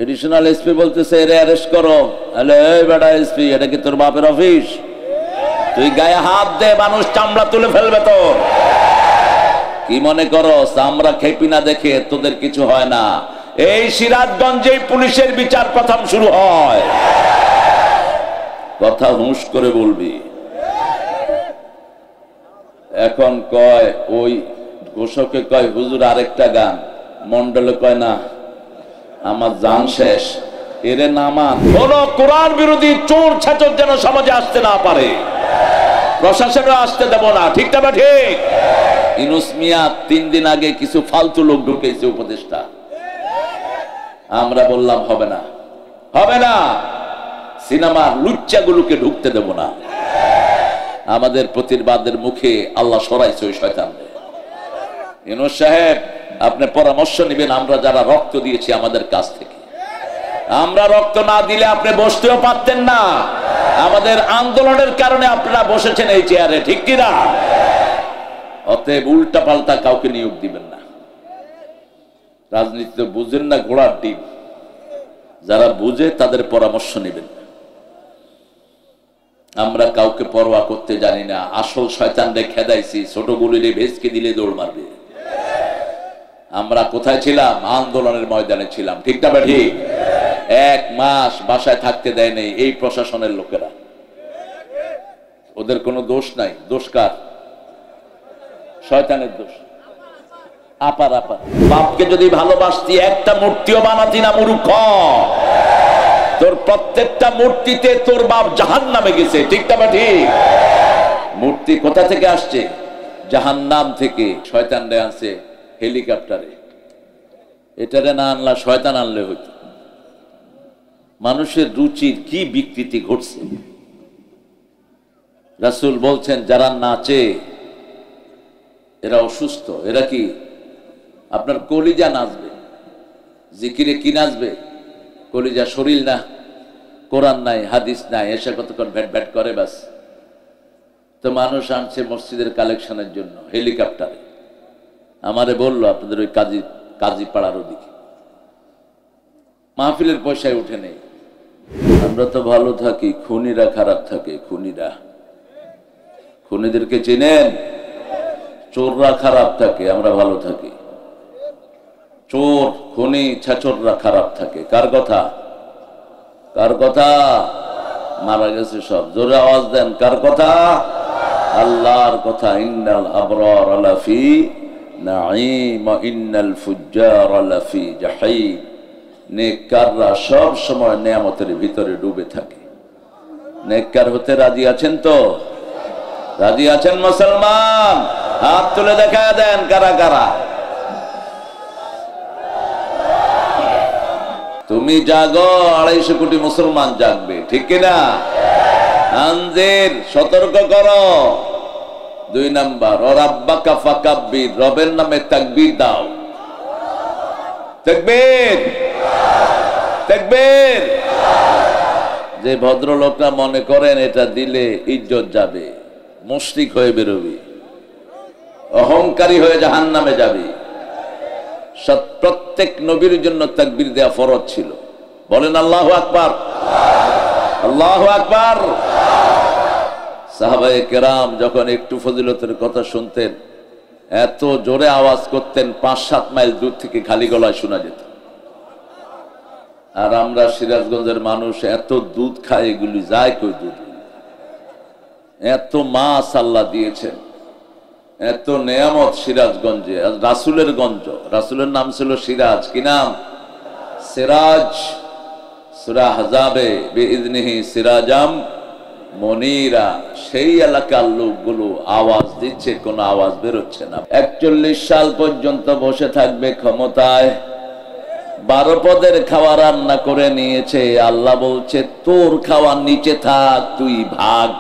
Additional SP বলতেছে এরে arrest করো। আরে এই বেটা এসপি, এটা কি তোর বাপের অফিস? তুই গায়ে হাত দে, মানুষ চামড়া তুলে ফেলবে তোর। কি মনে করো চামড়া খেপি না দেখে তোদের কিছু হয় না? এই সিরাজগঞ্জে পুলিশের বিচার প্রথম শুরু হয়। কথা হুঁশ করে বলবি। এখন কয় ওই ঘোষকে কয় হুজুর আরেকটা গান, মন্ডলে কয় না আমার জান শেষ, এরে নামান। কোন কোরআন বিরোধী চোর ছাচর যেন সমাজে আসতে না পারে, প্রশাসনও আসতে দেব না। ঠিক না বা ঠিক? ইউনূস মিয়া 3 দিন আগে কিছু ফালতু লোক ঢুকেছে উপদেষ্টা, আমরা বললাম হবে না, হবে না, সিনেমার লুচ্চাগুলোকে ঢুকতে দেব না। আমাদের প্রতিবাদের মুখে আল্লাহ সরাইছে ওই শয়তানদের। ইউনূস সাহেব আপনি পরামর্শ নেবেন, আমরা যারা রক্ত দিয়েছি আমাদের কাছ থেকে। আমরা রক্ত না দিলে আপনি বসতেও পারতেন না। আমাদের আন্দোলনের কারণে আপনারা বসেছেন এই চেয়ারে, ঠিক কিনা? অতএব উল্টা পাল্টা কাউকে নিয়োগ দিবেন না। রাজনীতি বুঝেন না, ঘোড়ার ডিম। যারা বুঝে তাদের পরামর্শ নেবেন। আমরা কাউকে পরোয়া করতে জানি না। আসল শয়তানরে খেদাইছি, ছোট গুলিরে ভেসকে দিলে দৌড় মারবে। আমরা কোথায় ছিলাম? আন্দোলনের ময়দানে ছিলাম, ঠিক না বা ঠিক? 1 মাস বাসায় থাকতে দেয় নেই এই প্রশাসনের লোকেরা। ওদের কোনো দোষ নাই। দোষ কার? শয়তানের দোষ। আপার আপার বাপকে যদি ভালোবাসতি একটা মূর্তিও বানাতি না মূর্খ। তোর প্রত্যেকটা মূর্তিতে তোর বাপ জাহান্নামে গেছে, ঠিক না বা ঠিক? মূর্তি কোথা থেকে আসছে? জাহান্নাম থেকে। শয়তানরে আনছে হেলিকপ্টারে। এটারে না আনলা শয়তান আনলে হইতো। মানুষের রুচির কি বিকৃতি ঘটছে। রাসূল বলছেন যারা নাচে এরা অসুস্থ। এরা কি? আপনার কলিজা নাচবে। জিকিরে কি নাচবে? কলিজা। শরীর না। কোরআন নাই, হাদিস নাই, এসে কতক্ষণ ভ্যাট ভ্যাট করে বাস। তো মানুষ আনছে মসজিদের কালেকশনের জন্য হেলিকপ্টারে। আমারে বললো আপনাদের ওই কাজী পাড়ার ওদিকে মাহফিলের পয়সায় উঠে নেই। আমরা তো ভালো থাকি, খুনিরা খারাপ থাকে। খুনিদেরকে চেনেন? চোররা খারাপ থাকে, আমরা ভালো থাকি। চোর, খুনি, ছাচররা খারাপ থাকে। কার কথা? কার কথা? মারা গেছে সব। জোরে আওয়াজ দেন, কার কথা? আল্লাহর কথা। ইন্নাল আবরার লাফি নাঈম ওয়া ইন্নাল ফুজ্জার লাফি জাহিম। নেককাররা সব সময় নিয়ামতের ভিতরে ডুবে থাকে। নেককার হতে রাজি আছেন তো? রাজি আছেন মুসলমান? হাত তুলে দেখা দেন কারা কারা। তুমি জাগো, 250 কোটি মুসলমান জাগবে, ঠিক কিনা? আনজির, সতর্ক করো। 2 নাম্বার, ও রাব্বাকা ফাকাব্বির, রবের নামে তাকবীর দাও। তাকবীর, তাকবীর। যে ভদ্রলোকরা মনে করেন এটা দিলে ইজ্জত যাবে, মুশরিক হয়ে বেরোবি, অহংকারী হয়ে জাহান্নামে যাবি। প্রত্যেক নবীর জন্য তাকবীর দেয়া ফরজ ছিল। বলেন আল্লাহু আকবার, আল্লাহু আকবার। সাহাবায়ে কেরাম যখন একটু ফজিলতের কথা শুনতেন এত জোরে আওয়াজ করতেন 5-7 মাইল দূর থেকে খালি গলায় শোনা যেত। আর আমরা সিরাজগঞ্জের মানুষ এত দুধ খায়, এগুলি যায় কই দুধ? এত মাছ আল্লাহ দিয়েছেন, এত নেয়ামত সিরাজগঞ্জে। রাসূলের গঞ্জ, রাসূলের নাম ছিল সিরাজ। কি নাম? সিরাজ। সূরা আহজাবে বিইذনিহি সিরাজাম মনিরা। সেই এলাকার লোকগুলো আওয়াজ দিচ্ছে, কোনো আওয়াজ বেরোচ্ছে না। 41 সাল পর্যন্ত বসে থাকবে ক্ষমতায়। 12 পদের খাওয়া রান্না করে নিয়েছে। আল্লাহ বলছে তোর খাওয়ার নিচে থাক, তুই ভাগ,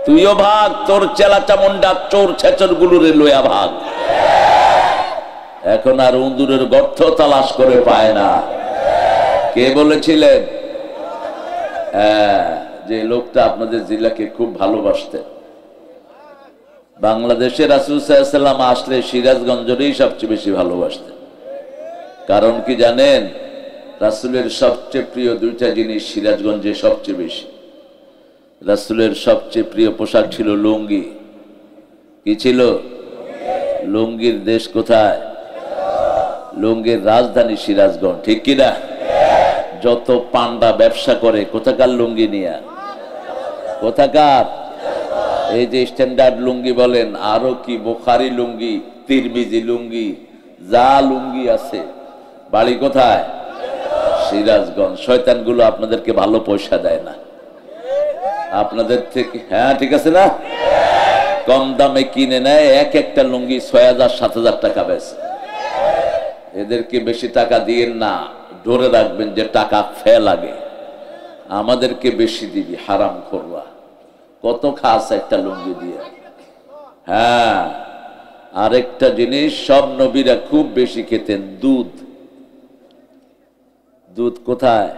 তুইও ভাগ, তোর চেলা চামুন্ডা চোর ছেচর গুলোরে লইয়া ভাগ। এখন আর উন্দুরের গর্ত তালাশ করে পায় না। কে বলেছিলেন? যে লোকটা আপনাদের জেলাকে খুব ভালোবাসতেন। বাংলাদেশের রাসূল সাল্লাল্লাহু আলাইহি ওয়াসাল্লাম আসলে সিরাজগঞ্জেরই সবচেয়ে বেশি ভালোবাসতেন। কারণ কি জানেন? রাসূলের সবচেয়ে প্রিয় দুইটা জিনিস সিরাজগঞ্জে সবচেয়ে বেশি। রাসূলের সবচেয়ে প্রিয় পোশাক ছিল লুঙ্গি। কি ছিল? লুঙ্গির দেশ কোথায়? লুঙ্গির রাজধানী সিরাজগঞ্জ, ঠিক কিনা? যত পান্ডা ব্যবসা করে কোথাকার লুঙ্গি নিয়ে? কোথাকার? এই যে স্ট্যান্ডার্ড লুঙ্গি বলেন, আরো কি বুখারি লুঙ্গি, তিরমিজি লুঙ্গি, যা লুঙ্গি আছে, বাড়ি কোথায়? সিরাজগঞ্জ। শয়তানগুলো আপনাদেরকে ভালো পয়সা দেয় না, আপনাদের থেকে, হ্যাঁ ঠিক আছে না, কম দামে কিনে নেয়। এক একটা লুঙ্গি ৬,০০০ ৭,০০০ টাকা বেচে। এদেরকে বেশি টাকা দিয়েন না, ধরে রাখবেন যে টাকা ফে লাগে। আমাদেরকে বেশি দিবি, হারাম করবা। কত খাস একটা লুঙ্গি দিয়ে। হ্যাঁ, আরেকটা জিনিস সব নবীরা খুব বেশি খেতেন, দুধ। দুধ কোথায়?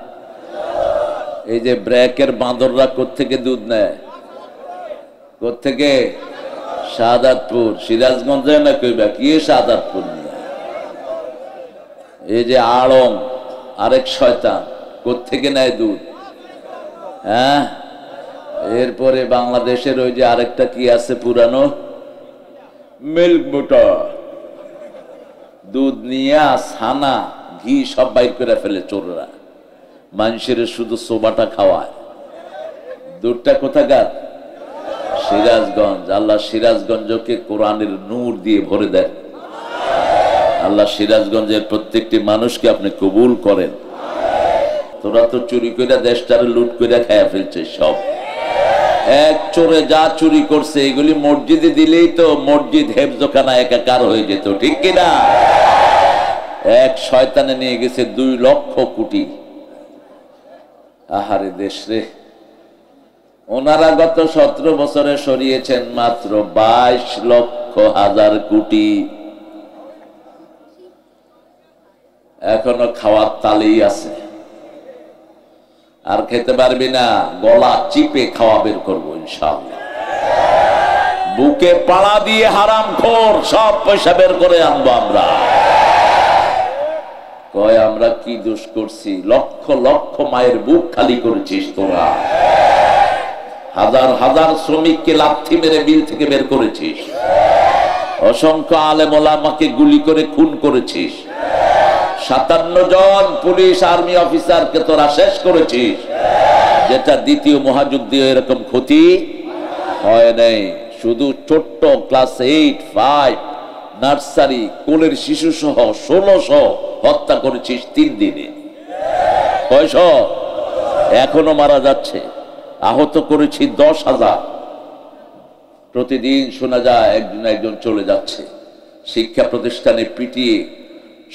এই যে ব্র্যাকের বাঁদররা কোত্থেকে দুধ নেয়? কোত্থেকে? শাহাদাতপুর। সিরাজগঞ্জে না কইবা কি শাহাদাতপুর নিয়ে? এই যে আড়ং, আরেক শয়তান, কোত্থেকে নেয় দুধ? হ্যাঁ, এরপরে বাংলাদেশের ওই যে আরেকটা কি আছে পুরানো, মিল্ক বুটার, দুধ নিয়ে ছানা ঘি সব বাইর করে ফেলে চোররা, মানুষের শুধু সোবাটা খাওয়ায়। দুধটা কোথাকার? সিরাজগঞ্জ। আল্লাহ সিরাজগঞ্জকে কোরআনের নূর দিয়ে ভরে দেন। আল্লাহ সিরাজগঞ্জের প্রত্যেকটি মানুষকে আপনি কবুল করেন। তোরা তো চুরি করে দেশটারে লুট করে খায়া ফেলছে সব। এক চোরে যা চুরি করছে এগুলি মসজিদে দিলেই তো মসজিদ হেফজখানা একাকার হয়ে যেত, ঠিক কিনা? এক শয়তানে নিয়ে গেছে 2 লক্ষ কোটি। আহারে দেশ রে। ওনারা গত 17 বছরে সরিয়েছেন মাত্র 22 লক্ষ হাজার কোটি। এখনো খাওয়ার তালেই আছে। আর খেতে পারবি না, গলা চিপে খাওয়া বের করবো ইনশাআল্লাহ। বুকে পাড়া দিয়ে হারাম খোর সব পয়সা বের করে আনবো আমরা। কয় আমরা কি দোষ করছি? লক্ষ লক্ষ মায়ের বুক খালি করেছিস তোরা। হাজার হাজার শ্রমিককে লাথি মেরে বিল থেকে বের করেছিস। অসংখ্য আলেম ওলামাকে গুলি করে খুন করেছিস। 57 জন পুলিশ আর্মি অফিসারকে তোরা শেষ করেছিস, যেটা দ্বিতীয় মহাযুদ্ধে এরকম ক্ষতি হয় নাই। শুধু ছোট্ট ক্লাস 8, 5 নার্সারি কোলের শিশু সহ 1600 হত্যা করেছিস 3 দিনে। কয়শ? এখনো মারা যাচ্ছে। আহত করেছি 10,000। প্রতিদিন শোনা যায় একজন একজন চলে যাচ্ছে। শিক্ষা প্রতিষ্ঠানে পিটিয়ে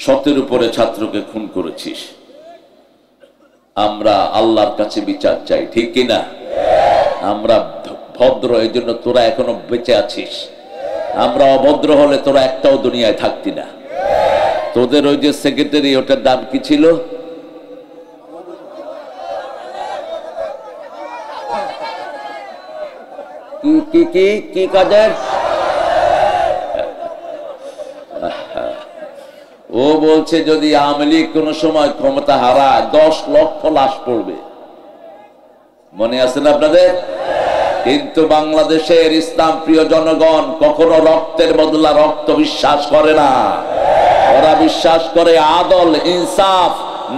100-এর উপরে ছাত্রকে খুন করেছিস। আমরা আল্লাহর কাছে বিচার চাই, ঠিক কিনা? আমরা ভদ্র, এই জন্য তোরা এখনো বেঁচে আছিস। আমরা অভদ্র হলে তোরা একটাও দুনিয়ায় থাকতি না। তোদের ওই যে সেক্রেটারি, ওটার নাম কি ছিল? কি কাজের? ও বলছে যদি আওয়ামী লীগ কোন সময় ক্ষমতা হারায় 10 লক্ষ লাশ পড়বে। মনে আছে না আপনাদের? কিন্তু বাংলাদেশের ইসলাম প্রিয় জনগণ কখনো রক্তের বদলা রক্ত বিশ্বাস করে না। ওরা বিশ্বাস করে আদল, ইনসাফ,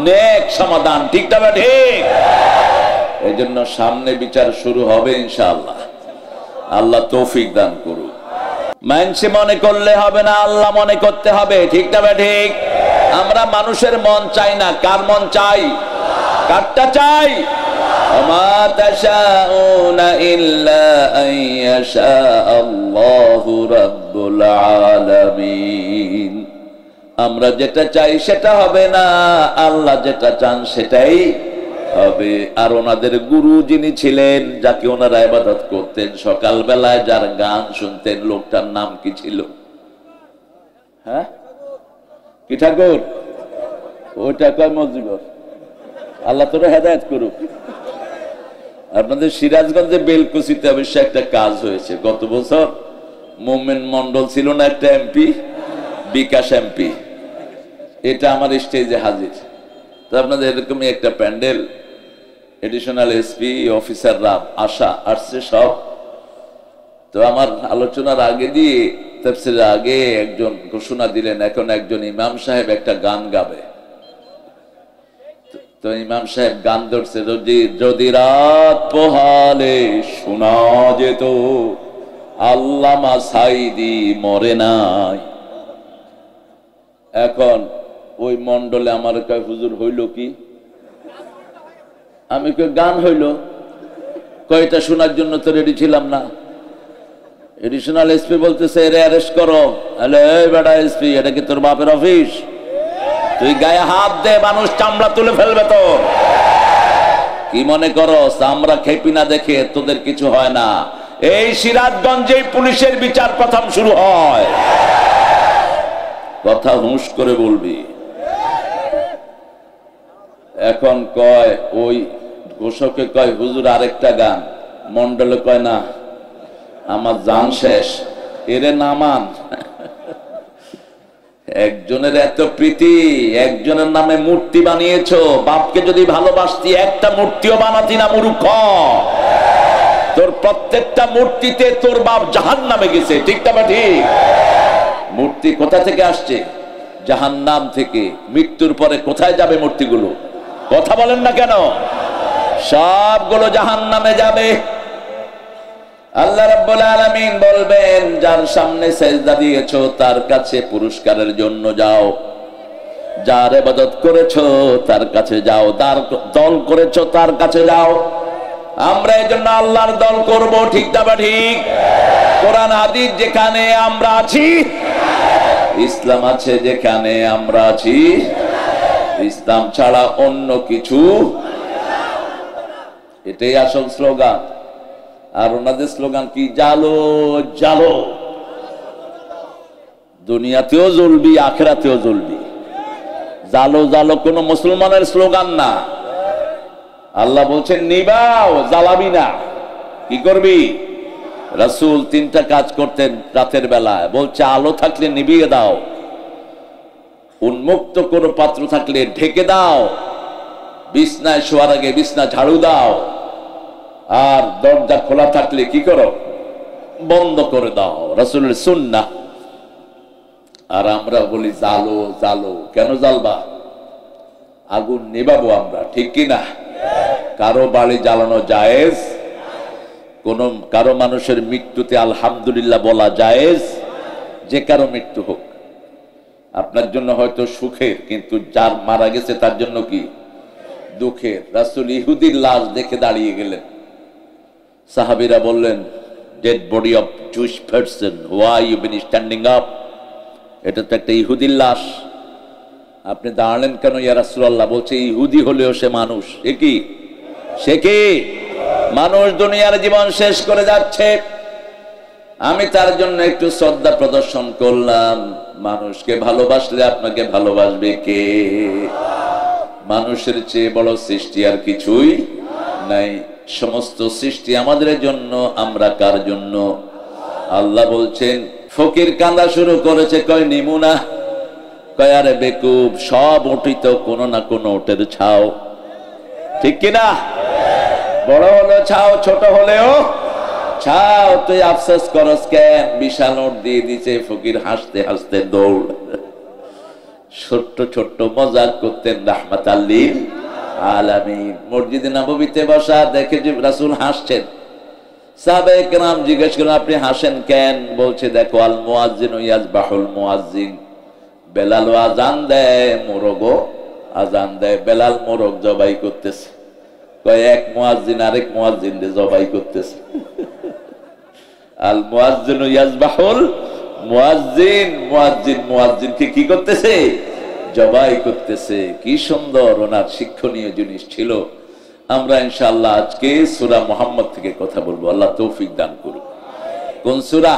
নেক সমাধান, ঠিক না? ঠিক। এই জন্য সামনে বিচার শুরু হবে ইনশাআল্লাহ। আল্লাহ তৌফিক দান করুন। মানুষে মনে করলে হবে না, আল্লাহ মনে করতে হবে, ঠিক না? ঠিক। আমরা মানুষের মন চাই না, কার মন চাই? কারটা চাই? ওমা তাশাউনা ইল্লা আন ইয়াশা আল্লাহু রাব্বুল আলামিন। আমরা যেটা চাই সেটা হবে না, আল্লাহ যেটা চান সেটাই হবে। আর ওনাদের গুরু যিনি ছিলেন, যাকে ওনারা ইবাদত করতেন, সকালবেলায় যার গান শুনতেন, লোকটার নাম কি ছিল? হ্যাঁ, কি ঠাকুর? ওইটা কয় মজিবর। আল্লাহ তোরা হেদায়েত করুক। আপনাদের সিরাজগঞ্জে বেলকুচিতে অবশ্য একটা কাজ হয়েছে গত বছর। মোমেন মন্ডল ছিল না একটা এমপি, বিকাশ এমপি, এটা আমার স্টেজে হাজির। তো আপনাদের এরকমই একটা প্যান্ডেল, এডিশনাল এসপি অফিসাররা আসছে সব। তো আমার আলোচনার আগে দিয়ে তাফসীরের আগে একজন ঘোষণা দিলেন, এখন একজন ইমাম সাহেব একটা গান গাবে। তো ইমাম সাহেব গান ধরছে, যদি রাত পোহালে শোনা যেত আল্লামা সাইদি মরে নাই। এখন ওই মন্ডলে আমার কয় হুজুর হইল কি? আমি কই গান হইল, কয়টা শোনার জন্য তো রেডি ছিলাম না। এডিশনাল এসপি বলতেছে এরে অ্যারেস্ট করো। এই বেটা এসপি, এটা কি তোর বাপের অফিস? তুই গায়ে হাত দে, মানুষ চামড়া তুলে ফেলবে তো। কি মনে করো চামড়া খেপি না দেখে তোদের কিছু হয় না? এই সিরাজগঞ্জে পুলিশের বিচার প্রথম শুরু হয়। কথা হুঁশ করে বলবি। এখন কয় ওই ঘোষকে কয় হুজুর আরেকটা গান, মন্ডলে কয় না আমার জান শেষ, এরে নামান। একজনের এত প্রীতি, একজনের নামে মূর্তি বানিয়েছো। বাপকে যদি ভালোবাসতি একটা মূর্তিও বানাতি না মূর্খ। তোর প্রত্যেকটা মূর্তিতে তোর বাপ জাহান্নামে গেছে, ঠিক না ঠিক? মূর্তি কোথা থেকে আসছে? জাহান্নাম থেকে। মৃত্যুর পরে কোথায় যাবে মূর্তিগুলো? কথা বলেন না কেন? সবগুলো জাহান্নামে যাবে। আল্লাহ রাব্বুল আলামিন বলবেন যার সামনে সেজদা দিয়েছো তার কাছে পুরস্কারের জন্য যাও, যার ইবাদত করেছো তার কাছে যাও, যার দল করেছো তার কাছে যাও। আমরা এজন্য আল্লাহর দল করব, ঠিক না ঠিক? কোরআন হাদিস যেখানে আমরা আছি, ইসলাম আছে যেখানে আমরা আছি, ইসলাম ছাড়া অন্য কিছু। এটাই আসল স্লোগান। আর ওনাদের স্লোগান কি? জালো জালো, দুনিয়াতেও জ্বলবি আখিরাতেও জ্বলবি। জালো জালো কোন মুসলমানের স্লোগান না। আল্লাহ বলছেন নিবাও, জ্বালাবি না। কি করবি? রাসূল তিনটা কাজ করতেন রাতের বেলায়, বলছে আলো থাকলে নিভিয়ে দাও, উন্মুক্ত কোনো পাত্র থাকলে ঢেকে দাও, বিছনায় শোয়ার আগে বিছনা ঝাড়ু দাও, আর দরজা খোলা থাকলে কি করো? বন্ধ করে দাও। রাসূলের সুন্নাহ। আর আমরা বলি জালো জালো। কেন জ্বালবা? আগুন নেবাবো আমরা, ঠিক কিনা? কারো বাড়ি জ্বালানো জায়েজ, কারো মানুষের মৃত্যুতে আলহামদুলিল্লাহ বলা জায়েজ। যে কারো মৃত্যু হোক, আপনার জন্য হয়তো সুখের, কিন্তু যার মারা গেছে তার জন্য কি দুঃখের। রাসূল ইহুদির লাশ দেখে দাঁড়িয়ে গেলেন। সাহাবীরা বললেন, dead body of Jewish person, why you been standing up? এটা তো একটা ইহুদির লাশ, আপনি দাঁড়ালেন কেন ইয়া রাসূলুল্লাহ? বলছে ইহুদি হলেও সে মানুষ। সে কি মানুষ? দুনিয়ার জীবন শেষ করে যাচ্ছে, আমি তার জন্য একটু শ্রদ্ধা প্রদর্শন করলাম। মানুষকে ভালোবাসলে আপনাকে ভালোবাসবে কে? মানুষের চেয়ে বড় সৃষ্টি আর কিছুই নাই। সমস্ত সৃষ্টি আমাদের জন্য, আমরা কার জন্য? আল্লাহ বলছেন ফকির কান্দা শুরু করেছে, কয় নিমুনা, কয় আরে বেকুব, সব উঠিত কোনো না কোনো ওটের ছাও, ঠিক কিনা? বড় হলো ছাও, ছোট হলেও ছাও। তুই আফসোস করস কেন? বিশাল নোট দিয়ে দিছে। ফকির হাসতে হাসতে দৌড়। ছোট্ট ছোট্ট মজাক করতেন রাহমাতাল লিল আলামিন। মসজিদে নববীতে বসা দেখে যে রাসূল হাসছেন, সাহাবায়ে কেরাম জিজ্ঞেস করেন আপনি হাসেন কেন? বলছে দেখো আল মুয়াজ্জিনু ইয়াজবাহুল মুয়াজ্জিন, বেলাল আজান দেয়, মোরগও আজান দেয়। বেলাল মোরগ জবাই করতেছে, কয় এক মুয়াজ্জিন আরেক মুয়াজ্জিনকে জবাই করতেছে। আল মুয়াজ্জিনু ইয়াজবাহুল মুয়াজ্জিন, মুয়াজ্জিন মুয়াজ্জিনকে কি করতেছে? জবাই করতেছে। কি সুন্দর ওনার শিক্ষণীয় জিনিস ছিল। আমরা ইনশাআল্লাহ আজকে সূরা মুহাম্মদ থেকে কথা বলবো। আল্লাহ তৌফিক দান করুন। কোন সূরা?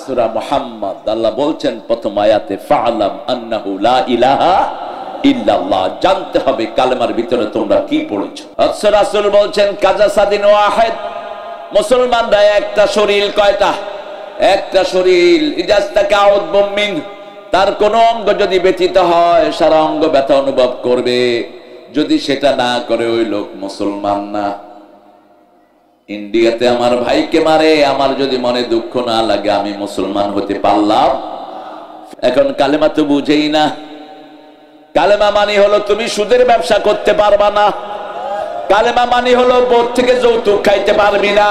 সূরা মুহাম্মদ। আল্লাহ বলছেন প্রথম আয়াতে ফা'লাম আন্নাহু লা ইলাহা ইল্লাল্লাহ, জানতে হবে কালেমার ভিতরে তোমরা কি পড়েছো। রাসূল বলছেন কাজাসাদিন ওয়াহিদ, মুসলমানরা একটা শরীর। কয়টা? একটা শরীর। ইজাস্তাকা উযবুম মিন, তার কোন অঙ্গ যদি ব্যথিত হয় সারা অঙ্গ ব্যথা অনুভব করবে। যদি সেটা না করে ওই লোক মুসলমান না। ইন্ডিয়াতে আমার ভাইকে মারে, আমার যদি মনে দুঃখ না লাগে আমি মুসলমান হতে পারলাম? এখন কালেমা তো বুঝেই না। কালেমা মানে হলো তুমি সুদের ব্যবসা করতে পারবা না। কালেমা মানে হলো বউ থেকে যৌতুক খাইতে পারবি না।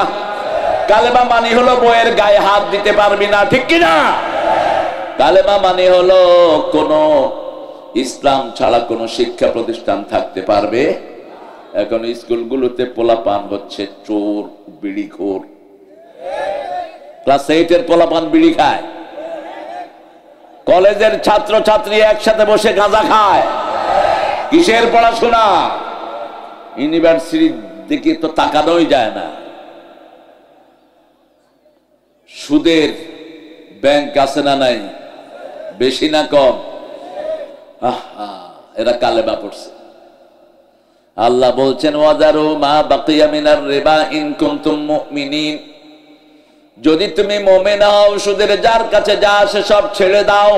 কালেমা মানে হলো বউয়ের গায়ে হাত দিতে পারবি না, ঠিক কিনা? কালেমা মানে হলো কোন ইসলাম ছাড়া কোন শিক্ষা প্রতিষ্ঠান থাকতে পারবে। এখন স্কুলগুলোতে পোলাপান হচ্ছে চোর, বিড়িখোর। ক্লাস 8 এর পোলাপান বিড়ি খায়, কলেজের ছাত্র ছাত্রী একসাথে বসে গাঁজা খায়। কিসের পড়াশোনা? ইউনিভার্সিটির দিকে তো তাকানোই যায় না। সুদের ব্যাংক আছে না নাই? বেশি না কম? এরা কালেমা পড়ছে। আল্লাহ বলছেন ওয়াদারু মা বাকিয়া মিনার রিবা ইন কুনতুম মুমিনিন, যদি তুমি মুমিন হও সুদের যার কাছে যা আসে সব ছেড়ে দাও।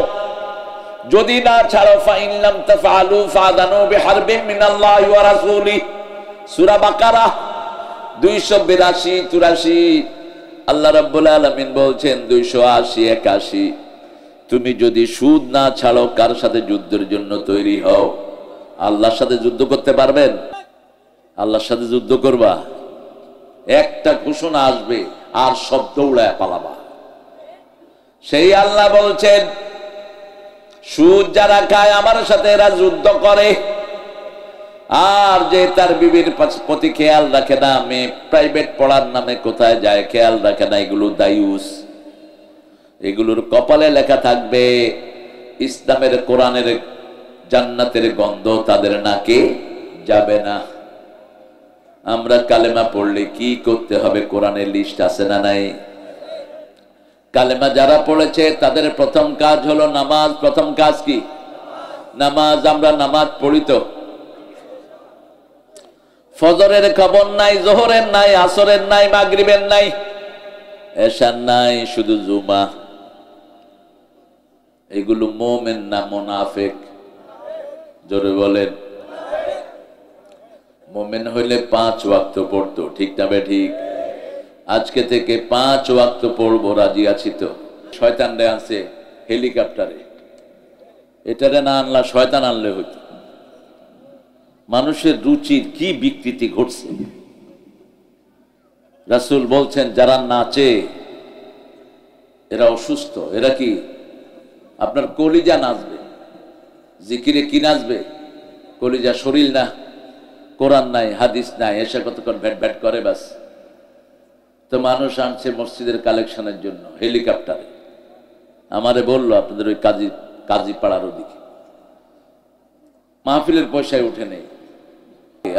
যদি না ছাড়ো ফাইন লাম তাফআলু ফাদানু বিহারবিন মিনাল্লাহি ওয়া রাসূলি, সূরা বাকারা 282 83। আল্লাহ রাব্বুল আলামিন বলছেন 280 81, তুমি যদি সুদ না ছাড়ো কার সাথে যুদ্ধের জন্য তৈরি হও। আল্লাহর সাথে যুদ্ধ করতে পারবেন? আল্লাহর সাথে যুদ্ধ করবা, একটা ঘোষণা আসবে আর সব দৌড়ায় পালাবা। সেই আল্লাহ বলছেন সুদ যারা খায় আমার সাথে এরা যুদ্ধ করে। আর যে তার বিবির প্রতি খেয়াল রাখে না, মেয়ে প্রাইভেট পড়ার নামে কোথায় যায় খেয়াল রাখে না, এগুলো দায়ুস। এগুলোর কপালে লেখা থাকবে ইসলামের কোরআনের জান্নাতের গন্ধ তাদের নাকে যাবে না। আমরা কালেমা পড়লে কি করতে হবে কোরআনের লিস্ট আছে না নাই? কালেমা যারা পড়েছে তাদের প্রথম কাজ হলো নামাজ। প্রথম কাজ কি? নামাজ। আমরা নামাজ পড়ি তো, ফজরের খবর নাই, জোহরের নাই, আসরের নাই, মাগরিবের নাই, এশার নাই, শুধু জুমা। এগুলো মুমিন না মুনাফিক? জোরে বলেন। মুমিন হইলে 5 ওয়াক্ত পড়তো, ঠিক না বে ঠিক? আজকে থেকে 5 ওয়াক্ত পড়বো, রাজি আছি তো? শয়তান রে আনছে হেলিকপ্টারে, এটারে না আনলা শয়তান আনলে হইতো। মানুষের রুচির কি বিকৃতি ঘটছে। রাসূল বলছেন যারা নাচে এরা অসুস্থ। এরা কি? আপনার কলিজা নাচবে, জিকিরে কি নাচবে? কলিজা। শরীর না। কোরআন নাই, হাদিস নাই, এসে কতক্ষণ ভ্যাট ভ্যাট করে বাস। তো মানুষ আনছে মসজিদের কালেকশনের জন্য হেলিকপ্টারে। আমারে বললো আপনাদের ওই কাজী পাড়ার ওদিকে মাহফিলের পয়সায় উঠে নেই।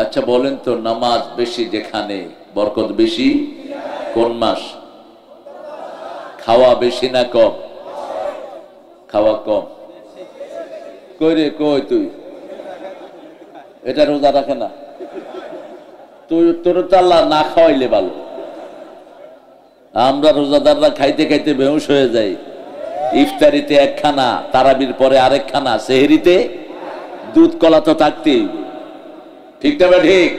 আচ্ছা বলেন তো, নামাজ বেশি যেখানে বরকত বেশি কোন মাস? খাওয়া বেশি না কম? খাওয়া কম। কই রে কই তুই? এটা রোজা রাখে না তুই, তোর তো আল্লাহ না খাওয়াইলে ভালো। আমরা রোজাদাররা খাইতে খাইতে বেহুশ হয়ে যাই। ইফতারিতে একখানা, তারাবির পরে আরেকখানা, সেহরিতে দুধ কলা তো থাকতেই, ঠিক না? ঠিক।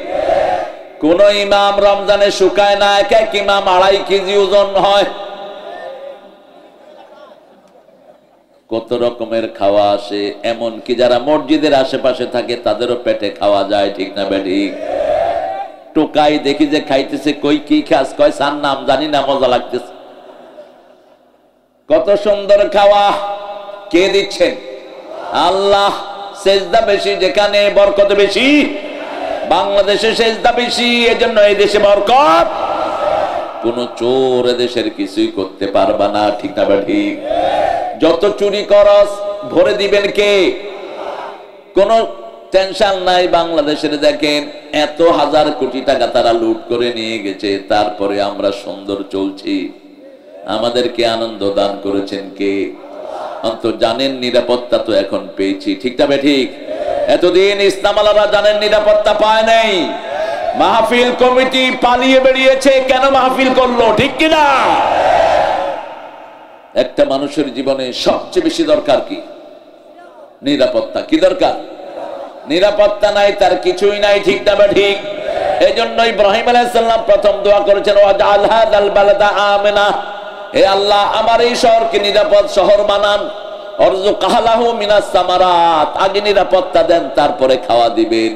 কোন ইমাম রমজানে শুকায় না, এক এক ইমাম 2.5 কেজি ওজন হয়। কত রকমের খাওয়া আসে, এমনকি যারা মসজিদের আশেপাশে থাকে তাদেরও পেটে খাওয়া যায়, ঠিক না ঠিক? টোকাই দেখি যে খাইতেছে, কই কি খাস? কয় সার নাম জানি না, মজা লাগতেছে। কত সুন্দর খাওয়া, কে দিচ্ছেন? আল্লাহ। সেজদা বেশি যেখানে বরকত বেশি। বাংলাদেশে সেজদা বেশি, এজন্য এই দেশে বরকত। কোন চোর এদেশের কিছুই করতে পারবা না, ঠিক না ঠিক? যত চুরি করস ভরে দিবেন কে? কোন টেনশন নাই। বাংলাদেশের দেখেন এত হাজার কোটি টাকা তারা লুট করে নিয়ে গেছে, তারপরে আমরা সুন্দর চলছি। আমাদেরকে আনন্দ দান করেছেন কে? অন্তত জানেন নিরাপত্তা তো এখন পেয়েছি, ঠিক না ঠিক? এতদিন ইসলামালারা জানেন নিরাপত্তা পায় নাই। মাহফিল কমিটি পালিয়ে বেরিয়েছে, কেন মাহফিল করলো, ঠিক কিনা? একটা মানুষের জীবনে সবচেয়ে বেশি দরকার কি? নিরাপত্তা কি দরকার? নিরাপত্তা নাই তার কিছুই নাই, ঠিক না বা ঠিক? এজন্য ইব্রাহিম আলাইহিস সালাম প্রথম দোয়া করেছেন, ওয়াজআল হাযাল বালাদা আমিনা, হে আল্লাহ আমার এই শহরকে নিরাপদ শহর বানান। অরযুক আহলাহু মিনাস সামারাত, আগে নিরাপত্তা দেন তারপরে খাওয়া দিবেন।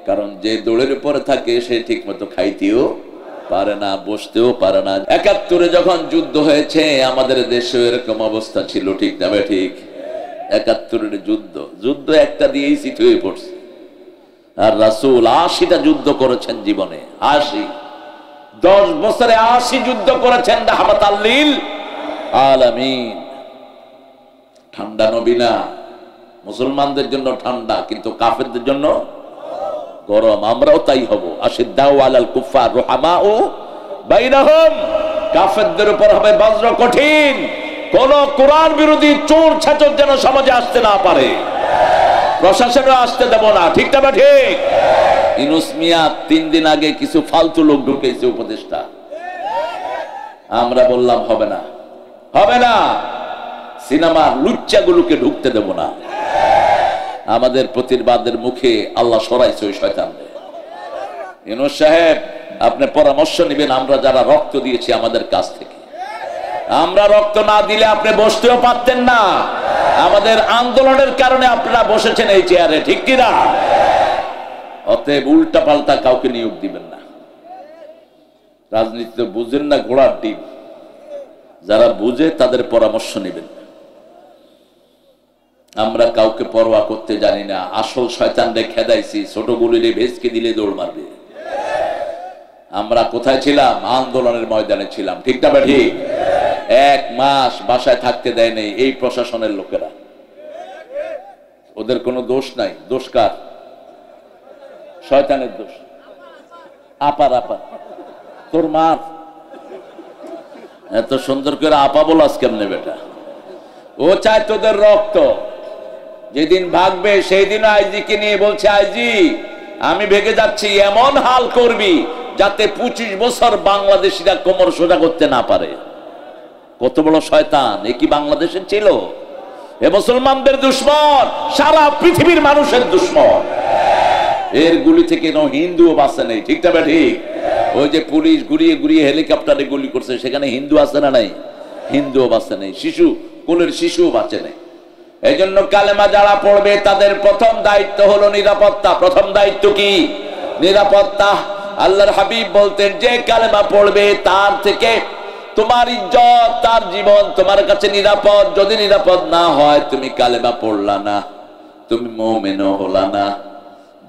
কারণ যে দৌড়ের উপরে থাকে সে ঠিকমতো খাইতেও পারে না, বসতেও পারে না। ৭১ যখন যুদ্ধ হয়েছে আমাদের দেশে এরকম অবস্থা ছিল, ঠিক না বে ঠিক? ৭১ যুদ্ধ একটা দিয়েই সিট হয়ে পড়ছে। আর রাসূল ৮০টা যুদ্ধ করেছেন জীবনে, ৮০, ১০ বছরে ৮০ যুদ্ধ করেছেন রাহমাতাল লিল আলামিন। ঠান্ডা নবী না, মুসলমানদের জন্য ঠান্ডা কিন্তু কাফেরদের জন্য গরম। আমরাও তাই হব। আশিদ্দাউ আলাল কুফার রুহামাউ বাইনাহুম, কাফেরদের উপর হবে বজ্র কঠিন। কোন কোরআন বিরোধী চোর ছাচর যেন সমাজে আসতে না পারে, প্রশাসনও আসতে দেব না, ঠিক না ঠিক? ইউনূস মিয়া ৩ দিন আগে কিছু ফালতু লোক ঢুকেছে উপদেষ্টা, আমরা বললাম হবে না, হবে না, সিনেমার লুচ্চাগুলোকে ঢুকতে দেব না। আমাদের প্রতিবাদের মুখে আল্লাহ সরাইছে ওই শয়তানদের। ইউনূস সাহেব আপনি পরামর্শ নেবেন, আমরা যারা রক্ত দিয়েছি আমাদের কাছ থেকে। আমরা রক্ত না দিলে আপনি বসতেও পারতেন না, আমাদের আন্দোলনের কারণে আপনারা বসেছেন এই চেয়ারে, ঠিক কিনা? অতএব উল্টা পাল্টা কাউকে নিয়োগ দিবেন না। রাজনীতি বুঝেন না, ঘোড়ার ডিম। যারা বুঝে তাদের পরামর্শ নেবেন। আমরা কাউকে পরোয়া করতে জানি না। আসল শয়তানরে খেদাইছি, ছোট গুলিরে ভেসকে দিলে দৌড় মারবে। আমরা কোথায় ছিলাম? আন্দোলনের ময়দানে ছিলাম, ঠিক না ঠিক? ১ মাস বাসায় থাকতে দেয় নাই এই প্রশাসনের লোকেরা। ওদের কোনো দোষ নাই। দোষ কার? শয়তানের দোষ। আপার তোর মার এত সুন্দর করে আপা বলাস কেমনে বেটা? ও চায় তোদের রক্ত। যেদিন ভাগবে সেই দিন আইজিকে নিয়ে বলছে, আইজি আমি ভেগে যাচ্ছি, এমন হাল করবি যাতে ২৫ বছর বাংলাদেশিরা কোমর সোজা করতে না পারে। কত বড় শয়তান! এ কি বাংলাদেশের ছিল? এ মুসলমানদের দুশ্মন, সারা পৃথিবীর মানুষের দুশ্মন। এর গুলি থেকে হিন্দুও বাঁচে নেই, ঠিক না ঠিক? ওই যে পুলিশ ঘুরিয়ে ঘুরিয়ে হেলিকপ্টারে গুলি করছে, সেখানে হিন্দু আছে না নাই? হিন্দুও বাঁচে নেই, শিশু, কোলের শিশুও বাঁচে নেই। এই জন্য কালেমা যারা পড়বে তাদের প্রথম দায়িত্ব হলো নিরাপত্তা। প্রথম দায়িত্ব কি? নিরাপত্তা। আল্লাহর হাবিব বলতেন, যে কালেমা পড়বে তার থেকে তোমার ইজ্জত, তার জীবন তোমার কাছে নিরাপদ। যদি নিরাপদ না হয় তুমি কালেমা পড়লা না, তুমি মুমিনও হলা না।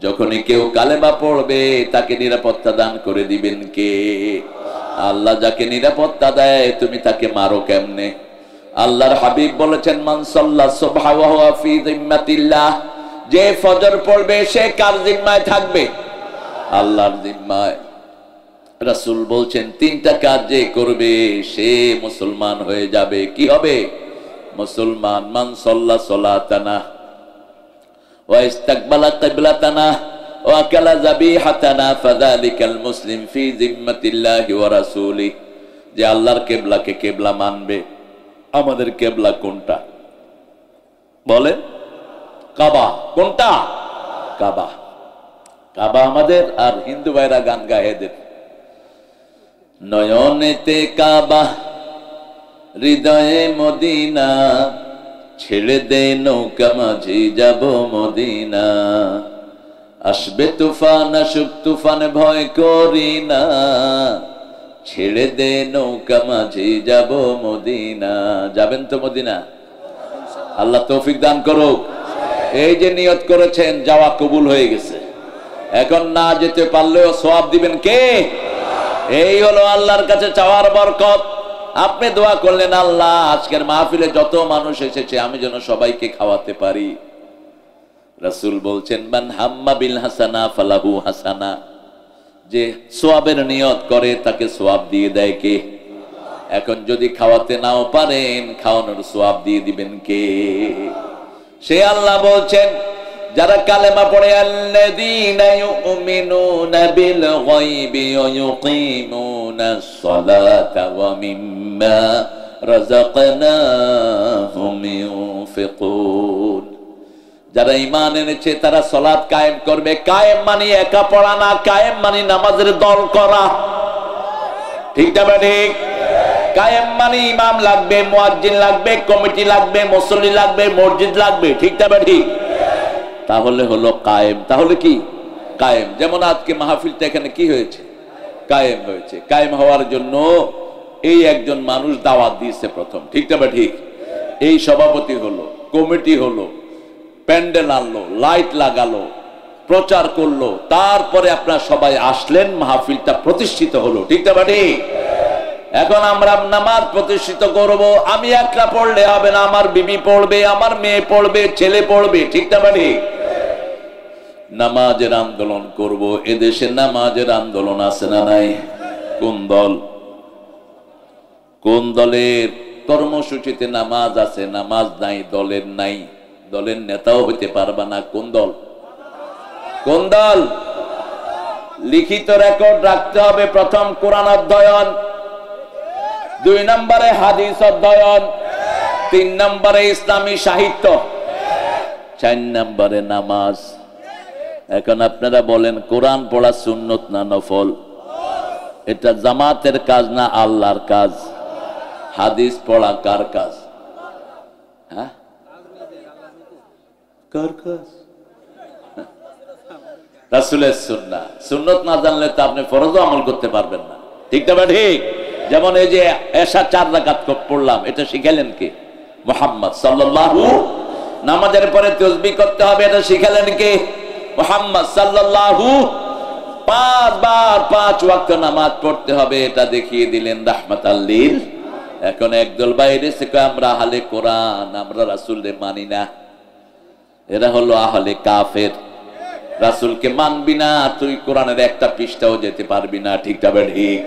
যখনই কেউ কালেমা পড়বে তাকে নিরাপত্তা দান করে দিবেন কে? আল্লাহ। যাকে নিরাপত্তা দেয় তুমি তাকে মারো কেমনে? আল্লাহর হাবিব বলেছেন, মান সাল্লা সুবহা ওয়া হুয়া ফি যিম্মাতিল্লাহ, যে ফজর পড়বে সে কার জিম্মায় থাকবে? আল্লাহর জিম্মায়। রাসূল বলছেন ৩টা কাজ যে করবে সে মুসলমান হয়ে যাবে। কি হবে? মুসলমান। মান সাল্লা সালাতানা ওয়া ইস্তাকবালা কিবলাতানা ওয়া আকালা যাবিহাতানা ফাযালিকাল মুসলিম ফি যিম্মাতিল্লাহি ওয়া রাসূলি, যে আল্লাহর কিবলাকে কিবলা মানবে। আমাদের কিবলা কোনটা বলে? কাবা। কোনটা? কাবা। কাবা আমাদের। আর হিন্দু ভাইরা গান গায় এদের, নয়নেতে কাবা হৃদয়ে মদিনা, ছেড়ে দে নৌকা মাঝি যাব মদিনা। আসবে তুফান আসুক তুফান ভয় করি না, ছেড়ে দে নৌকা মাঝি যাব মদিনা। যাবেন তো মদিনা? আল্লাহ তৌফিক দান করুক। এই যে নিয়ত করেছেন যাওয়া কবুল হয়ে গেছে। এখন না যেতে পারলেও সওয়াব দিবেন কে? এই হলো আল্লাহর কাছে চাওয়ার বরকত। আপনি দোয়া করলেন, আল্লাহ আজকের মাহফিলে যত মানুষ এসেছে আমি যেন সবাইকে খাওয়াতে পারি। রাসূল বলছেন, মান হাম্মা বিল হাসানা ফালাহু হাসানা, যে সওয়াবের নিয়ত করে তাকে সওয়াব দিয়ে দেয় কে? এখন যদি খাওয়াতে নাও পারেন খাওয়ানোর সওয়াব দিয়ে দিবেন কে? সে আল্লাহ বলছেন, যারা কালেমা পড়ে আল্লাযীনা ইউমিনুনা বিল গায়বি ওয়া ইউকিমুনাস সালাতা ওয়া মিম্মা রাযাকনাহুম ইউনফিকুন, যারা ঈমান এনেছে তারা সালাত কায়েম করবে। কায়েম মানে একা পড়া না, কায়েম মানে নামাজের দল করা। ঠিক না ঠিক? কায়েম মানে ইমাম লাগবে, মুয়াজ্জিন লাগবে, কমিটি লাগবে, মুসল্লি লাগবে, মসজিদ লাগবে। ঠিক না ঠিক? তাহলে হলো কায়েম। তাহলে কি কায়েম? যেমন আজকে মাহফিলটা এখানে কি হয়েছে? কায়েম হয়েছে। কায়েম হওয়ার জন্য এই একজন মানুষ দাওয়াত দিয়েছে প্রথম। ঠিক না ঠিক? এই সভাপতি হলো, কমিটি হলো, প্যান্ডেল আনলো, লাইট লাগালো, প্রচার করলো, তারপরে আপনারা সবাই আসলেন, মাহফিলটা প্রতিষ্ঠিত হলো। ঠিক না ঠিক? এখন আমরা নামাজ প্রতিষ্ঠিত করব। আমি একলা পড়লে হবে না, আমার বিবি পড়বে, আমার মেয়ে পড়বে, ছেলে পড়বে। ঠিক না ঠিক? নামাজের আন্দোলন করব। এদেশে নামাজের আন্দোলন আছে না নাই? কোন দল, কোন দলের কর্মসূচিতে নামাজ আছে? নামাজ নাই, দলের নাই, দলের নেতাও হইতে পারবা না। কোন দল? কোন দল? লিখিত রেকর্ড রাখতে হবে। প্রথম কোরআন অধ্যয়ন, 2 নম্বরে হাদিস অধ্যয়ন, 3 নম্বরে ইসলামী সাহিত্য, 4 নম্বরে নামাজ। এখন আপনারা বলেন কোরআন পড়া সুন্নত না নফল? এটা জামাতের কাজ না আল্লাহর কাজ? হাদিস পড়া কার কাজ? হ্যাঁ, কার কাজ? রাসূলের সুন্নাহ। সুন্নত না জানলে তো আপনি ফরজও আমল করতে পারবেন না। ঠিক না ঠিক? যেমন এই যে এশা 4 রাকাত পড়লাম, এটা শিখালেন কে? মুহাম্মদ সাল্লাল্লাহু। নামাজের পরে তাসবিহ করতে হবে, এটা শিখালেন কে? মুহাম্মদ সাল্লাল্লাহু। 5 বার 5 ওয়াক্ত নামাজ পড়তে হবে, এটা দেখিয়ে দিলেন রাহমাতাল লিল। এখন একদল বাইরে থেকে আমরা আহলে কোরআন, আমরা রাসূলকে মানি না। এরা হলো আহলে কাফের। রাসূলকে মানবি না, তুই কোরআনের একটা পৃষ্ঠাও যেতে পারবি না। ঠিক না ঠিক?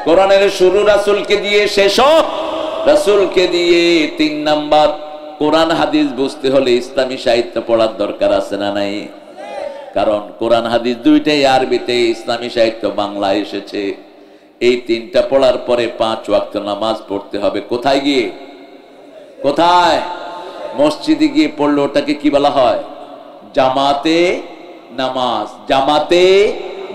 কোরআনের শুরু রাসূলকে দিয়ে, শেষও রাসূলকে দিয়ে। 3 নাম্বার, কোরআন হাদিস বুঝতে হলে ইসলামী সাহিত্য পড়ার দরকার আছে না নাই? কারণ কোরআন হাদিস দুইটাই আরবিতে, ইসলামী সাহিত্য বাংলায় এসেছে। এই 3টা পড়ার পরে 5 ওয়াক্ত নামাজ পড়তে হবে। কোথায় গিয়ে? কোথায়? মসজিদে গিয়ে পড়লে ওটাকে কি বলা হয়? জামাতে নামাজ। জামাতে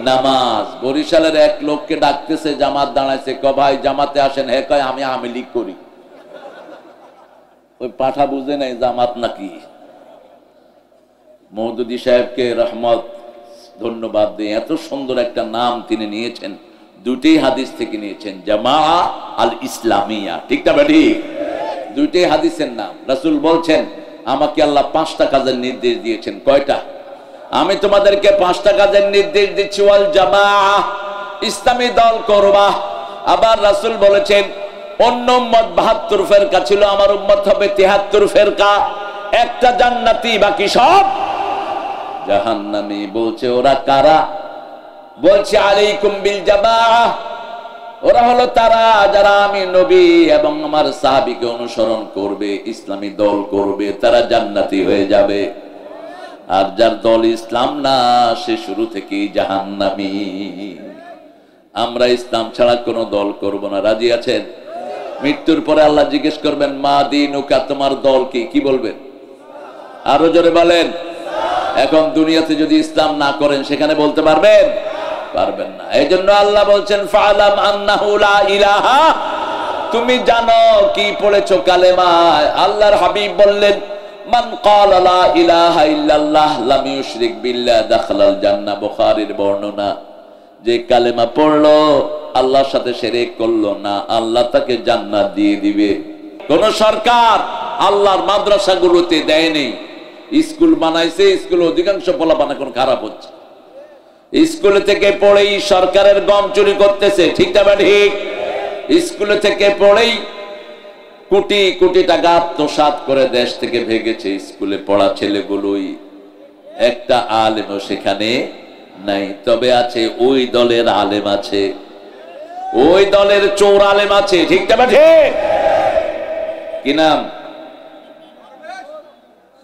নামাজ। বরিশালের এক লোককে ডাকতেছে, জামাত দাঁড়াইছে, কয় ভাই জামাতে আসেন। হে কয় আমি আওয়ামী লীগ করি। ওই পাঠা বুঝে নাই জামাত নাকি। মওদুদী সাহেবকে রহমত, ধন্যবাদ দিয়ে এত সুন্দর একটা নাম তিনি নিয়েছেন। 2টি হাদিস থেকে নিয়েছেন, জামাআ আল ইসলামিয়া। ঠিক না ঠিক? 2টি হাদিসের নাম। রাসূল বলছেন আমাকে আল্লাহ 5টা কাজের নির্দেশ দিয়েছেন। কয়টা? আমি তোমাদেরকে 5টা কাজের নির্দেশ দিচ্ছি। ওয়াল জামাআ, ইসলামী দল করবা। আবার রাসূল বলেছেন অন্য উম্মত 72 ফেরকা ছিল, আমার উম্মত হবে 73 ফেরকা। একটা জান্নাতি, বাকি সব জাহান্নামী। বলছে ওরা কারা? বলছে আলাইকুম বিল জামাআ। ওরা হলো তারা যারা আমি নবী এবং আমার সাহাবীকে অনুসরণ করবে, ইসলামী দল করবে, তারা জান্নাতি হয়ে যাবে। আর যার দল ইসলাম না, সে শুরু থেকেই জাহান্নামী। আমরা ইসলাম ছাড়া কোনো দল করব না। রাজি আছেন? মৃত্যুর পরে আল্লাহ জিজ্ঞেস করবেন মা দীনুকা, তোমার দল কি? কি বলবেন? আরো জোরে বলেন। এখন দুনিয়াতে যদি ইসলাম না করেন, সেখানে বলতে পারবেন? পারবেন না। এই জন্য আল্লাহ বলছেন ফালাম আন্নাহু লা ইলাহা, তুমি জানো কি পড়েছো কালেমায়। আল্লাহর হাবিব বললেন মান ক্বালা লা ইলাহা ইল্লাল্লাহ লাম ইউশরিক বিল্লাহ দাখালাল জান্নাহ। বুখারীর বর্ণনা। যে কালেমা পড়লো, আল্লাহর সাথে শিরক করলো না, আল্লাহ তাকে জান্নাত দিয়ে দিবে। কোন সরকার আল্লাহর মাদ্রাসাগুলোতে দেয়নি। স্কুল বানাইছে, স্কুলে অধিকাংশ পোলাপান এখন খারাপ হচ্ছে। স্কুলে থেকে পড়েই সরকারের গম চুরি করতেছে। ঠিক না ঠিক? স্কুলে থেকে পড়েই কোটি কোটি টাকা আত্মসাৎ করে দেশ থেকে ভেগেছে। স্কুলে পড়া ছেলেগুলোই। একটা আলেমও সেখানে নাই। তবে আছে ওই দলের আলেম আছে, ওই দলের চোর আলেম আছে। ঠিক না ঠিক? কি নাম?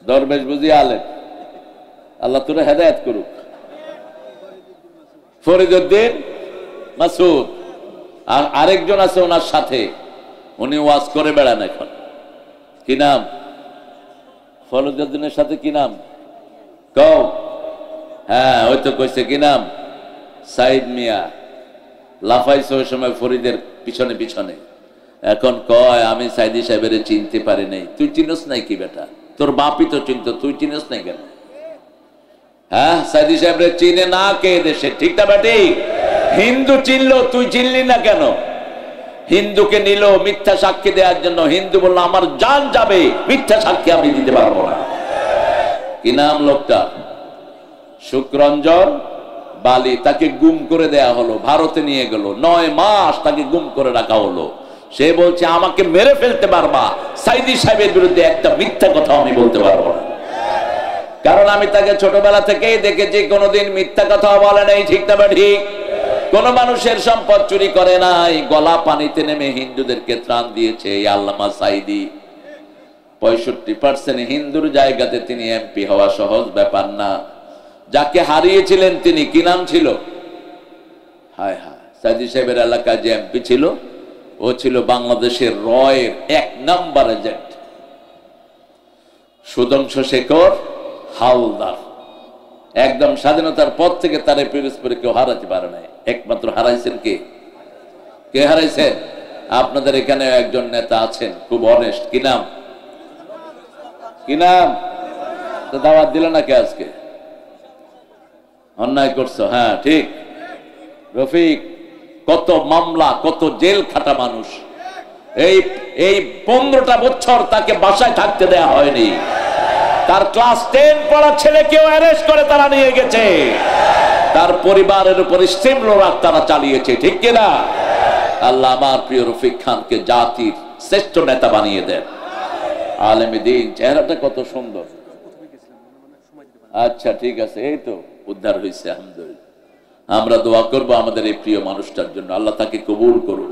দরবেশ বুঝি আলেম। আল্লাহ তোরে হেদায়েত করুক। ফরিদউদ্দিন মাসুদ। আর আরেকজন আছে ওনার সাথে, উনি ওয়াজ করে বেড়ান এখন। কি নাম? ফরিদউদ্দিনের সাথে কি নাম? কও। হ্যাঁ, ওই তো কইছে কি নাম, সাইদ মিয়া লাফাইছে ওই সময় ফরিদের পিছনে পিছনে। এখন কয় আমি সাইদি সাহেবের চিনতে পারি নাই। তুই চিনস নাই কি বেটা? তোর বাপই তো চিনত, তুই চিনস নাই কেন? হ্যাঁ, সাইদি সাহেবের চিনে না কে দেশে, ঠিক না বেটি? হিন্দু চিনলো, তুই চিনলি না কেন? হিন্দুকে নিল মিথ্যা সাক্ষী দেওয়ার জন্য, হিন্দু বললো আমার জান যাবে, মিথ্যা সাক্ষী আমি দিতে পারবো না। কি নাম লোকটা? শুক্রঞ্জন বালি। তাকে গুম করে দেয়া হলো, ভারতে নিয়ে গেল, 9 মাস তাকে গুম করে রাখা হলো। সে বলছে আমাকে মেরে ফেলতে পারবা, সাইদি সাহেবের বিরুদ্ধে একটা মিথ্যা কথা আমি বলতে পারবো না, কারণ আমি তাকে ছোটবেলা থেকেই দেখেছি কোনোদিন মিথ্যা কথা বলে নাই, ঠিক না ঠিক? কোন মানুষের সম্পদ চুরি করে নাই, গলা পানিতে নেমে হিন্দুদেরকে ত্রাণ দিয়েছে এই আল্লামা সাইদি। 65% হিন্দুর জায়গাতে তিনি এমপি হওয়া সহজ ব্যাপার না। যাকে হারিয়েছিলেন তিনি, কি নাম ছিল? হায় হায়, সাইদি সাহেবের এলাকায় যে এমপি ছিল, ও ছিল বাংলাদেশের রয়ের 1 নাম্বার এজেন্ট, সুধাংশু শেখর হালদার। একদম স্বাধীনতার পর থেকে তার পিরোজপুরে কেউ হারাতে পারে নাই। একমাত্র হারাইছেন কে? কে হারাইছেন? আপনাদের এখানে একজন নেতা আছেন খুব অনেস্ট, কি নাম? কি নাম? তো দাওয়াত দিল না কে আজকে? অন্যায় করছো, হ্যাঁ ঠিক। রফিক, কত মামলা, কত জেল খাটা মানুষ। এই 15টা বছর তাকে বাসায় থাকতে দেয়া হয়নি। তার ক্লাস 10 পড়া ছেলেকেও অ্যারেস্ট করে তারা নিয়ে গেছে। তার পরিবারের উপর স্টিমরোলার তারা চালিয়েছে, ঠিক কিনা? আল্লাহ আমার প্রিয় রফিক খানকে জাতির শ্রেষ্ঠ নেতা বানিয়ে দেন। আলেমে দ্বীন, চেহারাটা কত সুন্দর। আচ্ছা ঠিক আছে, এই তো উদ্ধার হয়েছে, আলহামদুলিল্লাহ। আমরা দোয়া করব আমাদের এই প্রিয় মানুষটার জন্য, আল্লাহ তাকে কবুল করুন।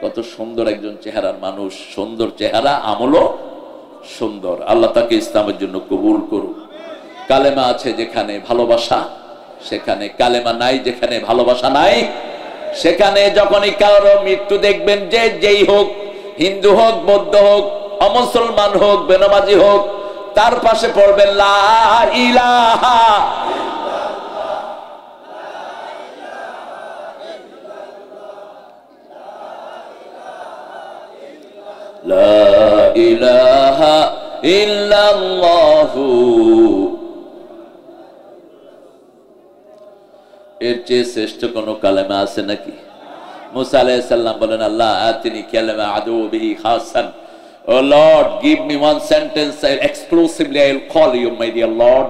কত সুন্দর একজন চেহারার মানুষ, সুন্দর চেহারা, আমলও সুন্দর। আল্লাহ তাকে ইসলামের জন্য কবুল করুন। কালেমা আছে যেখানে ভালোবাসা সেখানে, কালেমা নাই যেখানে ভালোবাসা নাই সেখানে। যখনই কারো মৃত্যু দেখবেন, যে যেই হোক, হিন্দু হোক, বৌদ্ধ হোক, অমুসলমান হোক, বেনামাজি হোক, তার পাশে পড়বেন লা ইলাহা লা ইলাহা ইল্লাল্লাহু। এর চেয়ে শ্রেষ্ঠ কোন কালেমা আছে নাকি? মুসা আলাইহিস সালাম বলেন, আল্লাহ আতিনি কালামা আদু বিহি খাসান, ও lord give me one sentence exclusively I will call you my dear lord.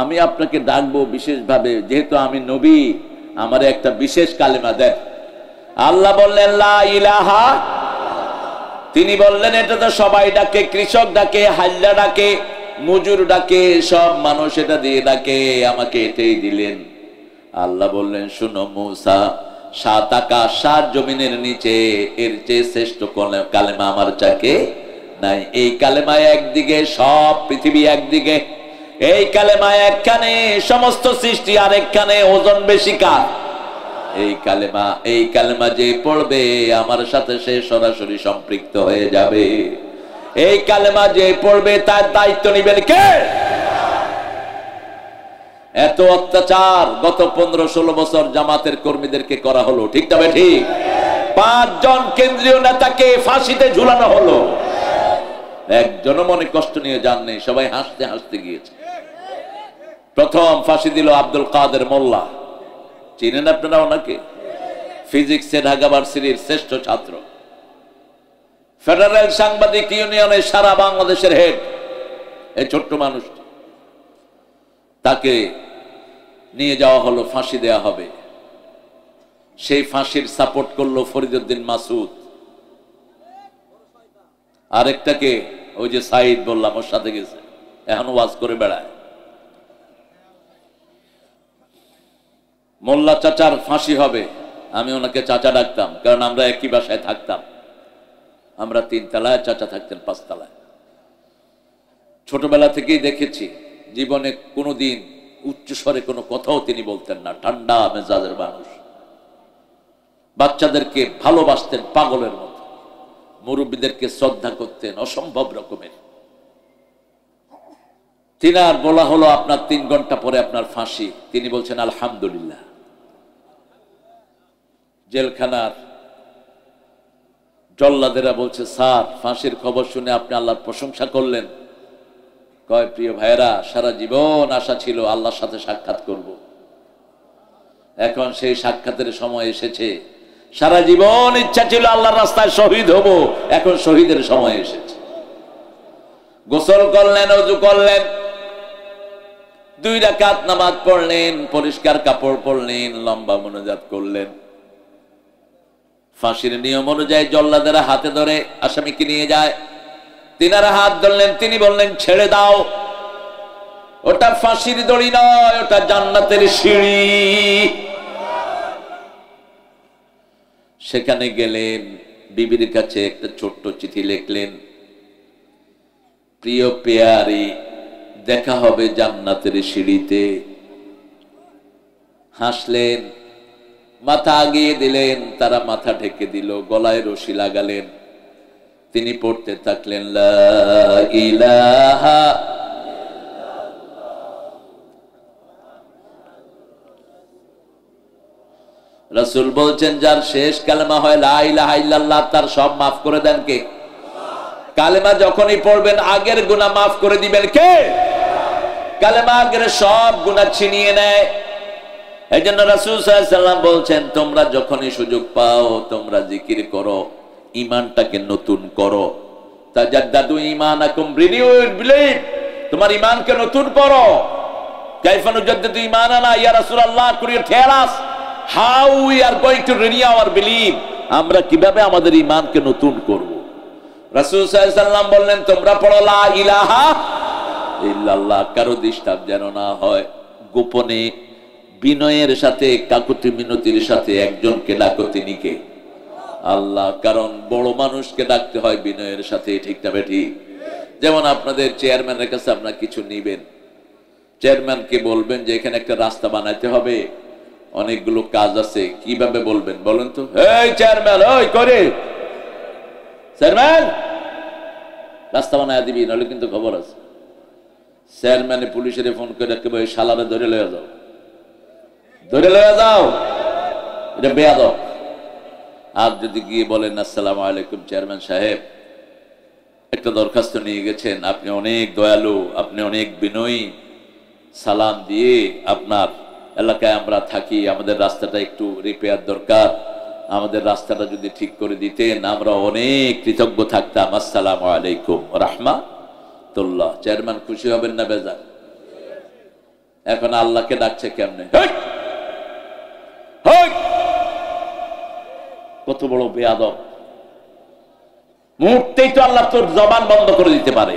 আমি আপনাকে ডাকবো বিশেষভাবে, যেহেতু আমি নবী, আমারে একটা বিশেষ কালেমা দেন। আল্লাহ বললেন লা ইলাহা। তিনি বললেন এটা তো সবাই ডাকে, কৃষক ডাকে, হাল্লা ডাকে, মজুর ডাকে, সব মানুষ এটা দিয়ে ডাকে, আমাকে এটাই দিলেন। আল্লাহ বললেন শুনো মুসা, 7 আকাশ 7 জমিনের নিচে এর চেয়ে শ্রেষ্ঠ কালেমা আমার চাকে নাই। এই কালেমায় একদিকে সব পৃথিবী, একদিকে এই কালেমায় একখানে সমস্ত সৃষ্টি, আরেকখানে ওজন বেশি কার? এই কালেমা যে পড়বে আমার সাথে সে সরাসরি সম্পৃক্ত হয়ে যাবে। এই কালেমা যে পড়বে তার দায়িত্ব নিবেন কে? এত অত্যাচার গত 15-16 বছর জামাতের কর্মীদেরকে করা হলো, ঠিক না ঠিক? 5 জন কেন্দ্রীয় নেতাকে ফাঁসিতে ঝুলানো হলো, একজনও মনে কষ্ট নিয়ে যান নেই, সবাই হাসতে হাসতে গিয়েছে। প্রথম ফাঁসি দিল আব্দুল কাদের মোল্লা, চিনেন আপনারা ওনাকে? ফিজিক্সে ঢাকা ভার্সিটির শ্রেষ্ঠ ছাত্র, ফেডারেল সাংবাদিক ইউনিয়নের সারা বাংলাদেশের হেড। এই ছোট্ট মানুষ, তাকে নিয়ে যাওয়া হলো, ফাঁসি দেয়া হবে। সেই ফাঁসির সাপোর্ট করলো ফরিদউদ্দিন মাসুদ। আরেকটাকে ওই যে সাইদ বললাম, ওর সাথে গেছে, এখনো ওয়াজ করে বেড়ায়। মোল্লা চাচার ফাঁসি হবে, আমি ওনাকে চাচা ডাকতাম, কারণ আমরা একই বাসায় থাকতাম। আমরা 3 তলায়, চাচা থাকতেন 5 তলায়। ছোটবেলা থেকেই দেখেছি, জীবনে কোনোদিন উচ্চ স্বরে কোনো কথাও তিনি বলতেন না, ঠান্ডা মেজাজের মানুষ। বাচ্চাদেরকে ভালোবাসতেন পাগলের মতো, মুরব্বীদেরকে শ্রদ্ধা করতেন অসম্ভব রকমের। তিনার বলা হলো আপনার 3 ঘন্টা পরে আপনার ফাঁসি। তিনি বলছেন আলহামদুলিল্লাহ। জেলখানার জল্লাদেরা বলছে, স্যার ফাঁসির খবর শুনে আপনি আল্লাহর প্রশংসা করলেন। কয়, প্রিয় ভাইয়েরা, সারা জীবন আশা ছিল আল্লাহর সাথে সাক্ষাৎ করব, এখন সেই সাক্ষাতের সময় এসেছে। সারা জীবন ইচ্ছা ছিল আল্লাহর রাস্তায় শহীদ হব, এখন শহীদের সময় এসেছে। গোসল করলেন, ওযু করলেন, 2 রাকাত নামাজ পড়লেন, পরিষ্কার কাপড় পরলেন, লম্বা মোনাজাত করলেন। ফাঁসির নিয়ম অনুযায়ী জল্লাদেরা হাতে ধরে আসামিকে নিয়ে যায়। তিনারা হাত ধরলেন, তিনি বললেন ছেড়ে দাও, ওটা ফাঁসির দড়ি নয়, ওটা জান্নাতের সিঁড়ি। সেখানে গেলেন, বিবির কাছে একটা ছোট্ট চিঠি লিখলেন, প্রিয় পেয়ারি, দেখা হবে জান্নাতের সিঁড়িতে। হাসলেন, মাথা আগিয়ে দিলেন, তারা মাথা ঢেকে দিল, গলায় রশি লাগালেন। তিনি পড়তে থাকলেন, লা ইলাহা রাসূল বলছেন, যার শেষ কালেমা হয় লা ইলাহা ইল্লাল্লাহ, তার সব মাফ করে দেন কে? কালেমা যখনই পড়বেন আগের গুনাহ মাফ করে দিবেন কে? কালেমা আগের সব গুনাহ ছিনিয়ে নেয়। এই জন্য রাসূল সাল্লাল্লাহু আলাইহি ওয়াসাল্লাম বলছেন, তোমরা যখনই সুযোগ পাও তোমরা জিকির করো, ইমানটাকে নতুন করো। তাজাদ্দাদু ঈমানাকুম, রিনিউ ইউর বিলিভ, তোমার ঈমানকে নতুন করো। কাইফা নুজাদ্দিদু ঈমানানা ইয়া রাসূলুল্লাহ, could you tell us how we are going to renew our belief? আমরা কিভাবে আমাদের ঈমানকে নতুন করব? রাসূল সাল্লাল্লাহু আলাইহি ওয়াসাল্লাম বললেন, তোমরা পড়ো লা ইলাহা ইল্লাল্লাহ। কারো ডিস্টার্ব যেন না হয়। গোপনে বিনয়ের সাথে, কাকুতি মিনতির সাথে একজনকে ডাকো, তিনি কে? আল্লাহ। কারণ বড় মানুষকে ডাকতে হয় বিনয়ের সাথে, ঠিক না ঠিক? যেমন আপনাদের চেয়ারম্যানের কাছে আপনারা কিছু নিবেন, চেয়ারম্যানকে বলবেন যে এখানে একটা রাস্তা বানাইতে হবে, অনেকগুলো কাজ আছে, কিভাবে বলবেন বলেন তো? এই চেয়ারম্যান, ওই করে চেয়ারম্যান রাস্তা বানায় দিবি, নাহলে কিন্তু খবর আছে। চেয়ারম্যানে পুলিশের ফোন করে একেবারে শালারে ধরে লয়ে যাও, ধরে লয়ে যাও, এটা বেয়াদব। আর যদি গিয়ে বলেন, আসসালামু আলাইকুম চেয়ারম্যান সাহেব, একটা দরখাস্ত নিয়ে গেছেন, আপনি অনেক দয়ালু, আপনি অনেক বিনয়ী, সালাম দিয়ে আপনার এলাকায় আমরা থাকি, আমাদের রাস্তাটা একটু রিপেয়ার দরকার, আমাদের রাস্তাটা যদি ঠিক করে দিতেন আমরা অনেক কৃতজ্ঞ থাকতাম, আসসালামু আলাইকুম রাহমাতুল্লাহ। চেয়ারম্যান খুশি হবেন না বেজার? এখন আল্লাহকে ডাকছে কেমনে? কত বড় বেয়াদব! মুহূর্তেই তো আল্লাহ তোর জবান বন্ধ করে দিতে পারে।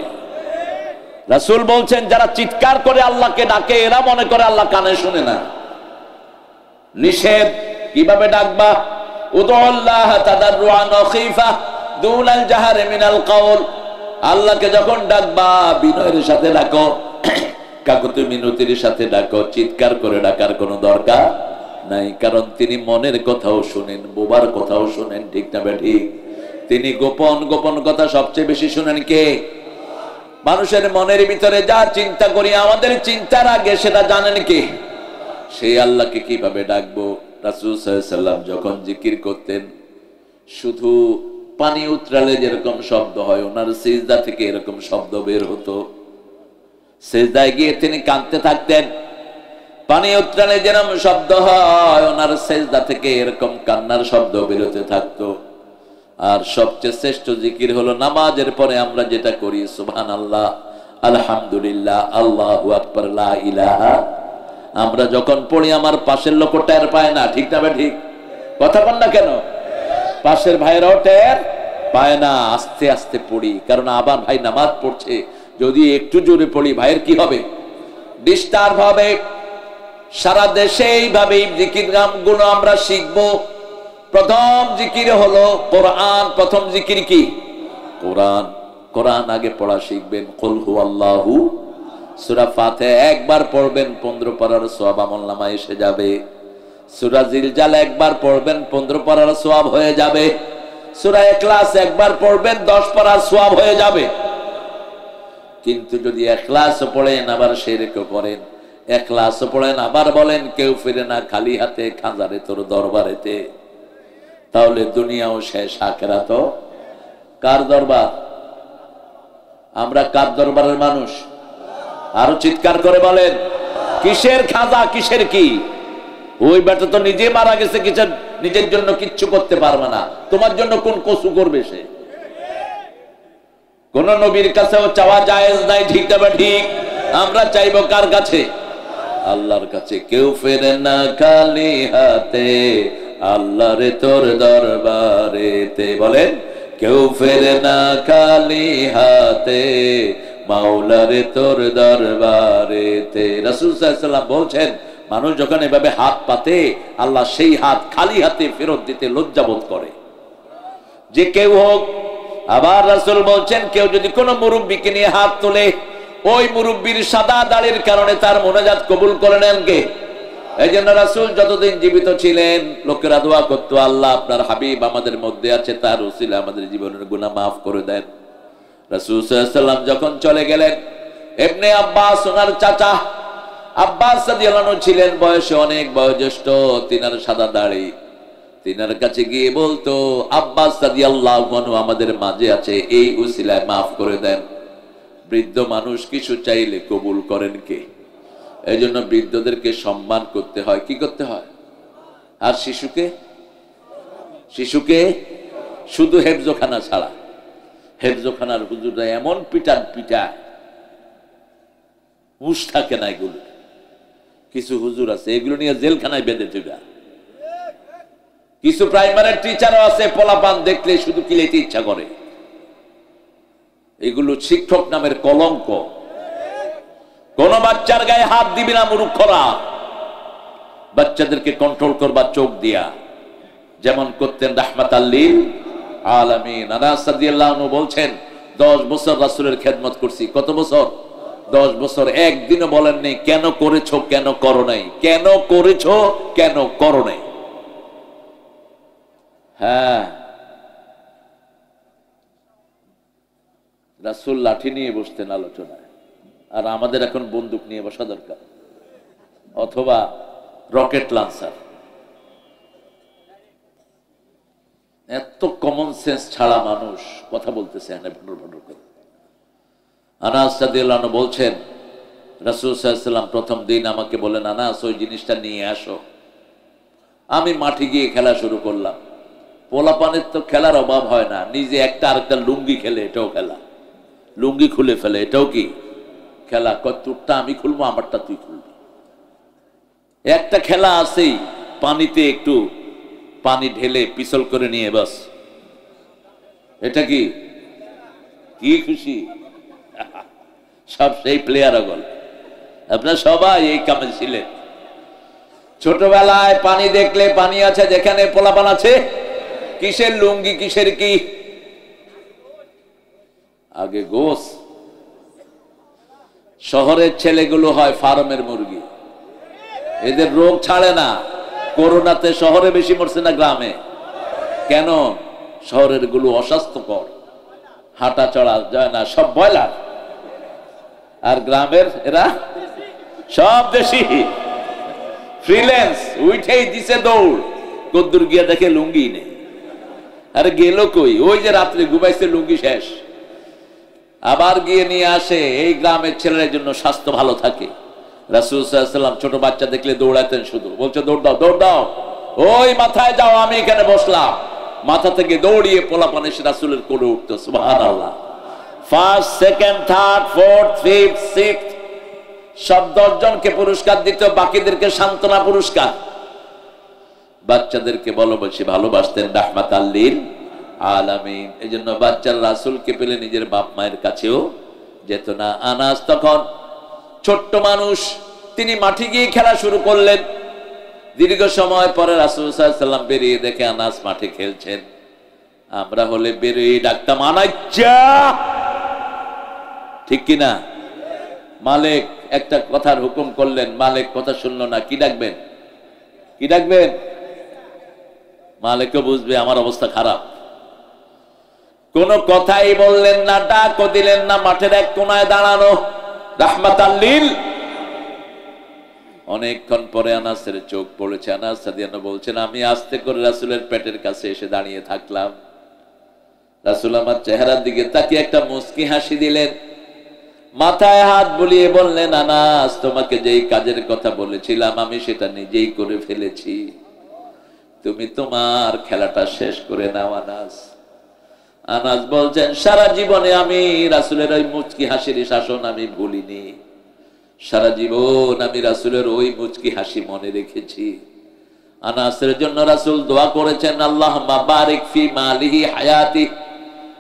রাসূল বলছেন, যারা চিৎকার করে আল্লাহকে ডাকে এরা মনে করে আল্লাহ কানে শুনে না। নিষেধ। কিভাবে ডাকবা? উদুল্লাহ তাদাররুআন ওয়া খীফা দুনাল জাহরি মিনাল কাউল। আল্লাহকে যখন ডাকবা বিনয়ের সাথে ডাকো, কাকুতি মিনতির সাথে ডাকো, চিৎকার করে ডাকার কোনো দরকার নাই। কারণ তিনি মনের কথাও শুনেন, বোবার কথাও শুনেন, ঠিক না ঠিক? তিনি গোপন গোপন কথা সবচেয়ে বেশি শুনেন কে? মানুষের মনের ভিতরে যা চিন্তা করি আমাদের চিন্তার আগে সেটা জানেন কে? সেই আল্লাহকে কিভাবে ডাকবো? রাসূল সাল্লাল্লাহু আলাইহি ওয়াসাল্লাম যখন জিকির করতেন, শুধু পানি উতরালে যেরকম শব্দ হয়, ওনার সিজদা থেকে এরকম শব্দ বের হতো। সিজদায় গিয়ে তিনি কাঁদতে থাকতেন, পানি উতরালে যেরকম শব্দ হয় ওনার সিজদা থেকে এরকম কান্নার শব্দ বেরোতে থাকতো। আর সবচেয়ে শ্রেষ্ঠ জিকির হলো নামাজের পরে আমরা যেটা করি, সুবহানাল্লাহ, আলহামদুলিল্লাহ, আল্লাহু আকবার, লা ইলাহা। আমরা যখন পড়ি আমার পাশের লোক টের পায় না, ঠিক না ঠিক? কথা বল না কেন? পাশের ভাইরাও টের পায় না। আস্তে আস্তে পড়ি, কারণ আবার ভাই নামাজ পড়ছে, যদি একটু জোরে পড়ি ভাইয়ের কি হবে? ডিস্টার্ব হবে। সারা দেশে এইভাবে জিকির গুলো আমরা শিখবো। প্রথম জিকির হলো কোরআন। প্রথম জিকির কি? কোরআন। কোরআন আগে পড়া শিখবেন। কুল হুয়াল্লাহু, সূরা ফাতিহা একবার পড়বেন, 15 পারার সওয়াব আমলনামায় এসে যাবে। সূরা জিলজাল একবার পড়বেন, 15 পারার সওয়াব হয়ে যাবে। সূরা ইখলাস একবার পড়বেন, 10 পারার সওয়াব হয়ে যাবে। কিন্তু যদি ইখলাসও পড়েন আবার শিরকও করেন, ইখলাসও পড়েন আবার বলেন কেউ ফিরে না খালি হাতে খাজারে তোর দরবারেতে, তাহলে দুনিয়াও শেষ আখিরাতও। কার দরবার? আমরা কার দরবারের মানুষ? আরো চিৎকার করে বলেন, কিসের খাজা, কিসের কি? ওই বেটা তো নিজে মারা গেছে, কিছু নিজের জন্য কিচ্ছু করতে পারবে না, তোমার জন্য কোন কসু করবে সে? কোন নবীর কাছেও চাওয়া জায়েজ নাই, ঠিক না ঠিক? আমরা চাইবো কার কাছে? আল্লাহর কাছে। কেউ ফেরে না খালি হাতে আল্লাহরে তোর দরবারেতে, বলেন কেউ ফেরে না খালি হাতে মাওলারে তোর দরবারেতে। রাসূল সাল্লাল্লাহু আলাইহি ওয়াসাল্লাম বলছেন, মানুষ যখন এভাবে হাত পাতে আল্লাহ সেই হাত খালি হাতে ফেরত দিতে লজ্জাবোধ করে, যে কেউ হোক। আবার রাসূল বলছেন, কেউ যদি কোনো মুরব্বিকে নিয়ে হাত তোলে, ওই মুরব্বির সাদা দাড়ির কারণে তার মোনাজাত কবুল করে নেন কে? এই জন্য রাসূল যতদিন জীবিত ছিলেন লোকেরা দোয়া করতো, আল্লাহ আপনার হাবিব আমাদের মধ্যে আছে, তার উসিলা আমাদের জীবনের গুনাহ মাফ করে দেন। রাসূল সাল্লাল্লাহু আলাইহি ওয়াসাল্লাম যখন চলে গেলেন, ইবনে আব্বাস ওনার চাচা আব্বাস রাদিয়াল্লাহু আনহু ছিলেন বয়সে অনেক বয়োজ্যেষ্ঠ, তিনার সাদা দাড়ি, তিনার কাছে গিয়ে বলতো, আব্বাস রাদিয়াল্লাহু আনহু আমাদের মাঝে আছে, এই উসিলায় মাফ করে দেন। বৃদ্ধ মানুষ কিছু চাইলে কবুল করেন কে? এই জন্য বৃদ্ধদেরকে সম্মান করতে হয়। কি করতে হয়? আর শিশুকে শুধু হেফজখানা ছাড়া, হেফজখানার হুজুররা এমন পিটা হুঁশ থাকে না। এগুলো কিছু হুজুর আছে এগুলো নিয়ে জেলখানায় বেঁধে দেবে। কিছু প্রাইমারি টিচারও আছে, পোলাপান দেখলে শুধু কিলাইতে ইচ্ছা করে। এগুলো শিক্ষক নামের কলঙ্ক। কোন বাচ্চার গায়ে হাত দিবি না মূর্খরা। বাচ্চাদেরকে কন্ট্রোল করবা চোখ দিয়া, যেমন করতেন রাহমাতাল লিল আলামিন। আনাস রাদিয়াল্লাহু আনহু বলছেন, 10 বছর রাসূলের খেদমত করছি। কত বছর? 10 বছর। একদিনও বলেননি কেন করেছো, কেন করো নাই, কেন করেছো, কেন করো নাই। হ্যাঁ, রাসূল লাঠি নিয়ে বসতেন আলোচনায়, আর আমাদের এখন বন্দুক নিয়ে বসা দরকার, অথবা রকেট লঞ্চার। এত কমন সেন্স ছাড়া মানুষ কথা বলতেছে করে। আনাস রাদিয়াল্লাহু আনহু বলছেন, রাসূল সাল্লাল্লাহু আলাইহি ওয়াসাল্লাম প্রথম দিন আমাকে বলেন, আনাস ওই জিনিসটা নিয়ে আসো। আমি মাঠে গিয়ে খেলা শুরু করলাম। পোলাপানের তো খেলার অভাব হয় না, নিজে একটা আরেকটা লুঙ্গি খেলে এটাও খেলা, লুঙ্গি খুলে ফেলে এটাও কি খেলা। তোরটা আমি খুলবো, আমারটা তুই খুলবি। একটা খেলা আছেই, পানিতে একটু পানি ঢেলে পিছল করে নিয়ে বাস। এটা কি কি খুশি? সব সেই প্লেয়ার গল। আপনারা সবাই এই কামে ছিলেন। ছোটবেলায় পানি দেখলে, পানি আছে যেখানে পোলাপান আছে, কিসের লুঙ্গি, কিসের কি? আগে গোস। শহরের ছেলেগুলো হয় ফার্মের মুরগি, এদের রোগ ছাড়ে না। করোনাতে শহরে বেশি মরছে না গ্রামে? কেন? শহরের গুলো অস্বাস্থ্যকর, হাঁটা চড়া যায় না, সব ব্রয়লার। আর গ্রামের এরা সব দেশি ফ্রিল্যান্স। উঠেই দিছে দৌড়, কদ্দুর গিয়া দেখে লুঙ্গি নেই। আরে গেল কই? ওই যে রাত্রে ঘুমাইছে, লুঙ্গি শেষ। আবার গিয়ে নিয়ে আসে। এই গ্রামের ছেলের জন্য স্বাস্থ্য ভালো থাকে। রাসূল সাল্লাল্লাহু আলাইহি ওয়াসাল্লাম ছোট বাচ্চা দেখলে দৌড়াতেন, শুধু বলছে দৌড় দাও, দৌড় দাও, ওই মাথায় যাও, আমি এখানে বসলাম। মাথা থেকে দৌড়িয়ে পোলাপান এসে রাসূলের কোলে উঠতো। সুবহানাল্লাহ। First, second, third, fourth, fifth, sixth সব 10 জনকে পুরস্কার দিত, বাকিদেরকে সান্ত্বনা পুরস্কার। বাচ্চাদেরকে বেশি ভালোবাসতেন রাহমাতাল লিল আলামিন। এই জন্য বাচ্চার রাসূলকে পেলে নিজের বাপ মায়ের কাছেও যেত না। আনাস তখন ছোট্ট মানুষ, তিনি মাঠে গিয়ে খেলা শুরু করলেন। দীর্ঘ সময় পরে রাসূল সাল্লাল্লাহু আলাইহি ওয়াসাল্লাম বেরিয়ে দেখে আনাস মাঠে খেলছেন। আমরা হলে বেরিয়ে ডাকতাম, আনাচ্চা, ঠিক কিনা? মালিক একটা কথার হুকুম করলেন, মালিক কথা শুনলো না, কি ডাকবেন? কি ডাকবেন? মালিকও বুঝবে আমার অবস্থা খারাপ। কোনো কথাই বললেন না, ডাকও দিলেন না, মাঠের এক কোনায় দাঁড়ানো রাহমাতাল লিল। অনেকক্ষণ পরে আনাসের চোখ পড়েছে। আনাস রাদিয়াল্লাহু আনহু বলছেন, আমি আস্তে করে রাসূলের পেটের কাছে এসে দাঁড়িয়ে থাকলাম। রাসূল আমার চেহারার দিকে তাকিয়ে একটা মুস্কি হাসি দিলেন, মাথায় হাত বুলিয়ে বললেন, আনাস, তোমাকে যেই কাজের কথা বলেছিলাম আমি সেটা নিজেই করে ফেলেছি, তুমি তোমার খেলাটা শেষ করে নাও। আনাস আনাস বলছেন, সারা জীবনে আমি রাসূলের ওই মুচকি হাসির শাসন আমি ভুলিনি, সারা জীবন আমি রাসূলের ওই মুচকি হাসি মনে রেখেছি। আনাসের জন্য রাসূল দোয়া করেছেন, আল্লাহুম্মা বারিক ফি মালিহি হায়াতি,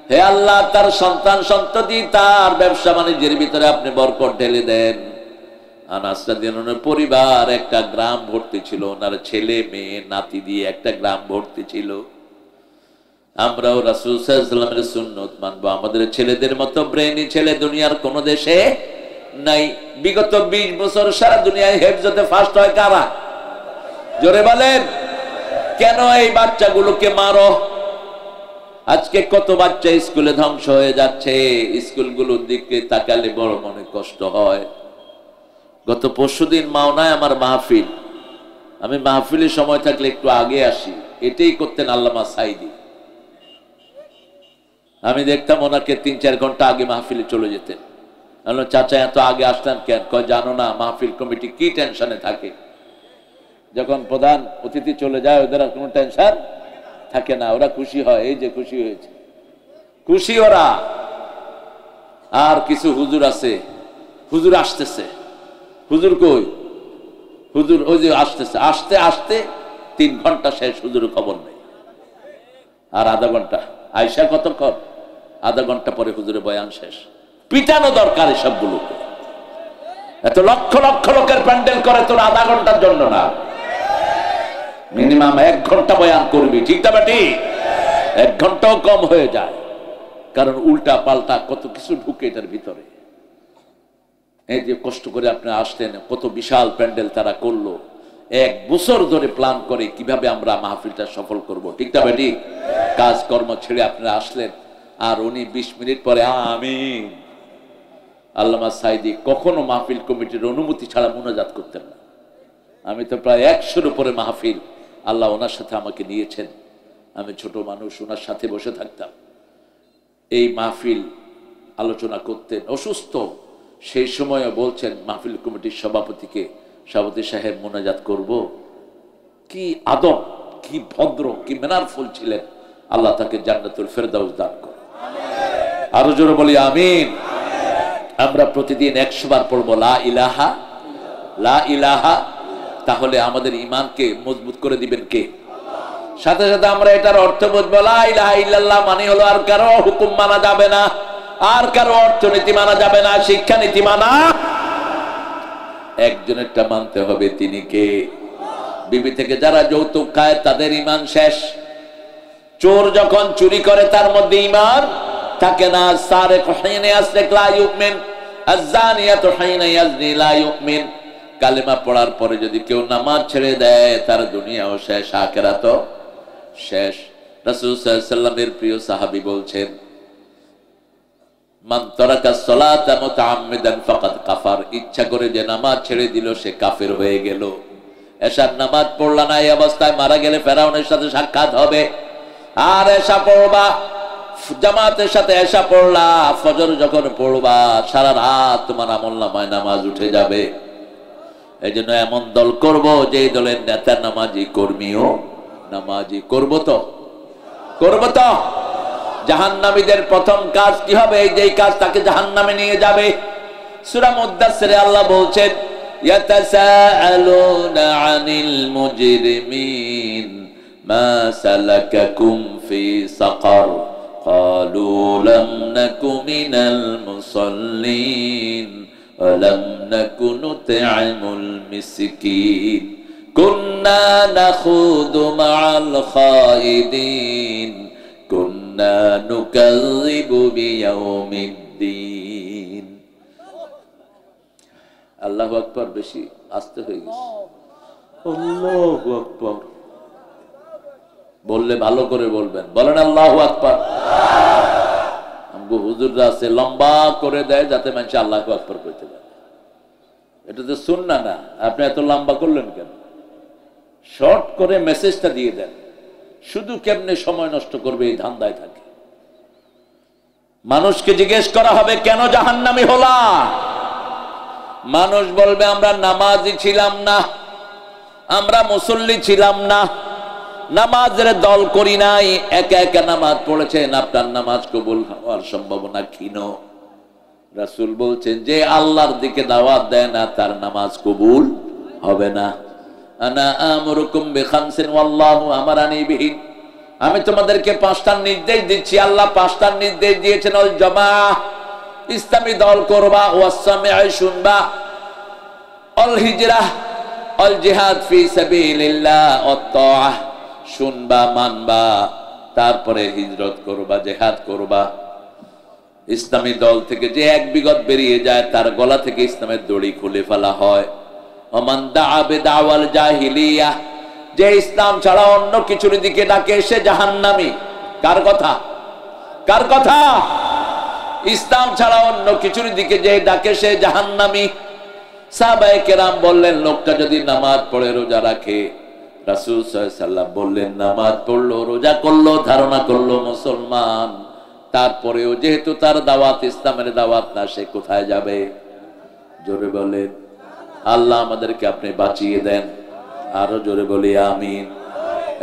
হে আল্লাহ, তার সন্তান সন্ততি তার ব্যবসা বাণিজ্যের ভিতরে আপনি বরকত ঢেলে দেন। আনাস রাদিয়াল্লাহু আনহুর পরিবার একটা গ্রাম ভর্তি ছিল, ওনার ছেলে মেয়ে নাতি দিয়ে একটা গ্রাম ভর্তি ছিল। আমরাও রাসূল সাল্লাল্লাহু আলাইহি ওয়াসাল্লামের সুন্নাত মানবো, আমাদের ছেলেদের মতো ব্রেইনি ছেলে দুনিয়ার কোন দেশে নাই। বিগত 20 বছর সারা দুনিয়ায় হেফজতে ফার্স্ট হয় কারা? জোরে বলেন। কেন এই বাচ্চাগুলোকে মারো? আজকে কত বাচ্চা স্কুলে ধ্বংস হয়ে যাচ্ছে, স্কুলগুলোর দিকে তাকালে বড় মনে কষ্ট হয়। গত পরশুদিন মাওনায় আমার মাহফিল, আমি মাহফিলের সময় থাকলে একটু আগে আসি, এটাই করতেন আল্লামা সাইদি। আমি দেখতাম ওনাকে 3-4 ঘন্টা আগে মাহফিলে চলে যেতেন। বললাম, চাচা এত আগে আসতেন কেন? কয়, জানো না মাহফিল কমিটি কি টেনশনে থাকে, যখন প্রধান অতিথি চলে যায় ওদের আর কোনো টেনশন থাকে না, ওরা খুশি হয়, এই যে খুশি হয়েছে, খুশি ওরা। আর কিছু হুজুর আছে, হুজুর আসতেছে, হুজুর কই? হুজুর ওই যে আসতেছে, আসতে আসতে 3 ঘন্টা শেষ, হুজুর খবর নেই। আর আধা ঘন্টা আয়সা কতক্ষণ? আধা ঘন্টা পরে হুজুরের বয়ান শেষ। পিটানো দরকার এসবগুলোকে। এত লক্ষ লক্ষ লোকের প্যান্ডেল করে তোর আধা ঘন্টার জন্য না, মিনিমাম 1 ঘন্টা বয়ান করবি, ঠিক না বেটি? 1 ঘন্টাও কম হয়ে যায়, কারণ উল্টা পাল্টা কত কিছু ঢুকে এটার ভিতরে। এই যে কষ্ট করে আপনি আসলেন, কত বিশাল প্যান্ডেল তারা করলো, 1 বছর ধরে প্ল্যান করে কিভাবে আমরা মাহফিলটা সফল করব, ঠিক না বেটি? কাজকর্ম ছেড়ে আপনারা আসলেন, আর উনি 20 মিনিট পরে আমিন। আল্লামা সাইদি কখনো মাহফিল কমিটির অনুমতি ছাড়া মুনাজাত করতেন না। আমি তো প্রায় 100-এর উপরে মাহফিল আল্লাহ ওনার সাথে আমাকে নিয়েছেন, আমি ছোট মানুষ, ওনার সাথে বসে থাকতাম। এই মাহফিল আলোচনা করতেন, অসুস্থ সেই সময়ও বলছেন মাহফিল কমিটির সভাপতিকে, সভাপতি সাহেব মুনাজাত করব। কি আদব, কি ভদ্র, কি ম্যানারফুল ছিলেন। আল্লাহ তাকে জান্নাতুল ফেরদাউস দান করুন। আরো জোরে বলি আমিন। আমরা প্রতিদিন 100 বার পড়বো লা ইলাহা, লা ইলাহা। তাহলে আমাদের ঈমানকে মজবুত করে দিবেন কে? সাথে সাথে আমরা এটার অর্থ বুঝবো, লা ইলাহা ইল্লাল্লাহ মানে হলো আর কারো হুকুম মানা যাবে না, আর কারো অর্থনীতি মানা যাবে না, শিক্ষানীতি মানা একজনেরটা মানতে হবে, তিনি কে? বিবি থেকে যারা যৌতুক খায় তাদের ঈমান শেষ। চোর যখন চুরি করে তার মধ্যে ঈমান থাকে না। সারিক হিনা ইয়াসরিক লা ইউমিন, আয-যানিয়াতু হিনা ইয়াজনি লা ইউমিন। কালেমা পড়ার পরে যদি কেউ নামাজ ছেড়ে দেয় তার দুনিয়াও শেষ, আখিরাতও শেষ। রাসূল সাল্লাল্লাহু আলাইহি ওয়াসাল্লামের প্রিয় সাহাবী বলছেন, মান তারাকা সালাতা মুতাআম্মিদান ফাকাদ কাফার। ইচ্ছা করে যে নামাজ ছেড়ে দিল সে কাফের হয়ে গেল। এশার নামাজ পড়লা না, এই অবস্থায় মারা গেলে ফেরাউনের সাথে সাক্ষাৎ হবে। আর এশা পড়বা, জামাতের সাথে এশা পড়লা, ফজর যখন পড়বা সারা রাত তোমার আমলনামায় নামাজ উঠে যাবে। এই জন্য এমন দল করব যে দলের নেতা নামাজি, কর্মীও নামাজি। করব তো, করব তো। জাহান্নামীদের প্রথম কাজ কি হবে? এই যে কাজ তাকে জাহান্নামে নিয়ে যাবে। সূরা মুদ্দাসসিরে আল্লাহ বলছেন, ইয়াতাসাআলুনা আনিল মুজরিমিন মা সালাকাকুম ফি সাকার ক্বালু লাম নাকু মিনাল মুসাল্লিন ওয়া লাম নাকু নুত'আমুল মিসকিন কুন্না নাখুযু মা'আল খায়িদিন কুন্না নুকাযযিবু বিয়াউমিদ্দিন। আল্লাহু আকবার। বেশি আস্তে হয়ে গেছে। আল্লাহু আকবার বললে ভালো করে বলবেন, বলেন আল্লাহু আকবার। হুজুররা আছে লম্বা করে দেয় যাতে মানুষ আল্লাহু আকবার কইতে পারে। এটা তো সুন্নাহ না, আপনি এত লম্বা করলেন কেন? শর্ট করে মেসেজটা দিয়ে দেন। শুধু কেমনে সময় নষ্ট করবে এই ধান্দায় থাকে। মানুষকে জিজ্ঞেস করা হবে কেন জাহান্নামী হলা? মানুষ বলবে আমরা নামাজি ছিলাম না, আমরা মুসল্লি ছিলাম না, নামাজের দল করি নাই, একা একা নামাজ পড়েছেন, আপনার নামাজ কবুল হওয়ার সম্ভাবনা ক্ষীণ। রাসূল বলছেন যে আল্লাহর দিকে দাওয়াত দেয় না তার নামাজ কবুল হবে না। আনা আমরুকুম বিখামসিন ওয়াল্লাহু আমারানি বিহি, আমি তোমাদেরকে 5টা নির্দেশ দিচ্ছি, আল্লাহ 5টা নির্দেশ দিয়েছেন। আল জামাআহ, ইসলামী দল করবা, ওয়াস সামিআ, শুনবা, আল হিজরাহ, আল জিহাদ ফি সাবিলিল্লাহ, ওয়াত তাআহ, শুনবা মানবা, তারপরে হিজরত করবা, জিহাদ করবা। ইসলামী দল থেকে যে এক বিগত বেরিয়ে যায় তার গলা থেকে ইসলামের দড়ি খুলে ফেলা হয়। ওমান দাআ বিদাওয়াল জাহিলিয়াহ, যে ইসলাম ছাড়া অন্য কিছুর দিকে ডাকে সে জাহান্নামী। কার কথা? কার কথা? ইসলাম ছাড়া অন্য কিছুর দিকে যে ডাকে সে জাহান্নামী। সাহাবায়ে কেরাম বললেন লোকটা যদি নামাজ পড়ে রোজা রাখে, রাসূল সাল্লাল্লাহু আলাইহি ওয়াসাল্লাম বললেন নামাজ পড়লো, রোজা করলো, ধারণা করলো মুসলমান, তারপরেও যেহেতু তার দাওয়াত ইসলামের দাওয়াত না, সে কোথায় যাবে? জোরে বলেন আল্লাহ আমাদেরকে আপনি বাঁচিয়ে দেন। আরো জোরে বলি আমিন।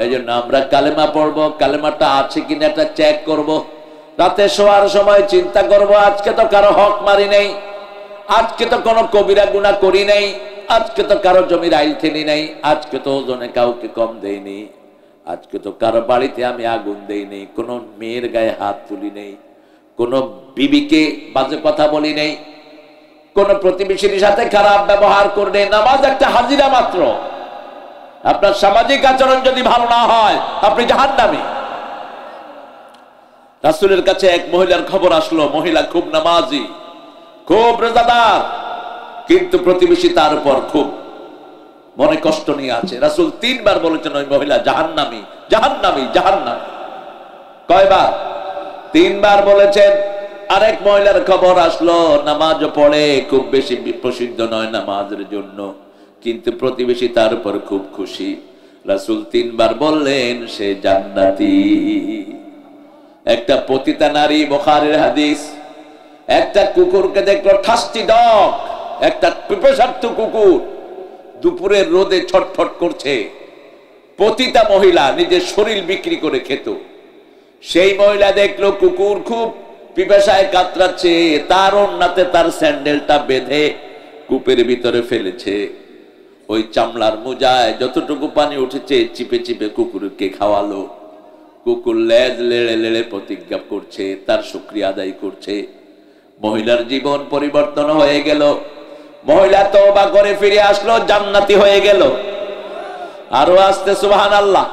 এই জন্য আমরা কালেমা পড়বো, কালেমাটা আছে কিনা এটা চেক করব। রাতে শোয়ার সময় চিন্তা করব আজকে তো কারো হক মারি নেই, আজকে তো কোনো কবিরা গুনাহ করি নাই, আজকে তো কারো জমির আইল ঠেলি নাই, আজকে তো ওজনে কাউকে কম দেইনি, আজকে তো কারো বাড়িতে আমি আগুন দেইনি, কোনো মেয়ের গায়ে হাত তুলি নেই, কোনো বিবিকে বাজে কথা বলি নেই, কোন প্রতিবেশীর সাথে খারাপ ব্যবহার করলে। নামাজ একটা হাজিরা মাত্র। আপনার সামাজিক আচরণ যদি ভালো না হয় আপনি জাহান্নামী। রাসূলের কাছে এক মহিলার খবর আসলো, মহিলা খুব নামাজি, খুব রোজাদার, কিন্তু প্রতিবেশী তার উপর খুব মনে কষ্ট নিয়ে আছে। রাসূল 3 বার বলেছেন ওই মহিলা জাহান্নামী, জাহান্নামী, জাহান্নামী। কয়বার? 3 বার বলেছেন। আরেক মহিলার খবর আসলো, নামাজ পড়ে, খুব বেশি প্রসিদ্ধ নয় নামাজের জন্য, কিন্তু প্রতিবেশী তার উপর খুব খুশি। রাসূল 3 বার বললেন সে জান্নাতি। একটা পতিতা নারী, বুখারীর হাদিস, একটা কুকুরকে দেখলো, ঠাস্টি ডগ, একটা পিপাসার্থ কুকুর দুপুরের রোদে ছটফট করছে। পতিতা মহিলা নিজের শরীর বিক্রি করে খেত। সেই মহিলা দেখলো কুকুর খুব পিপাসায় কাতরাচ্ছে, তার ওন্নাতে তার স্যান্ডেলটা বেঁধে কূপের ভিতরে ফেলেছে। ওই চামড়ার মোজায় যতটুকু পানি উঠেছে চিপে চিপে কুকুরকে খাওয়ালো। কুকুর লেজ লেড়ে লেড়ে প্রতিজ্ঞা করছে, তার শুকরিয়া আদায় করছে। মহিলার জীবন পরিবর্তন হয়ে গেল। মহিলা তওবা করে ফিরে আসলো, জান্নাতি হয়ে গেল। আরো আসতে সুবহানাল্লাহ।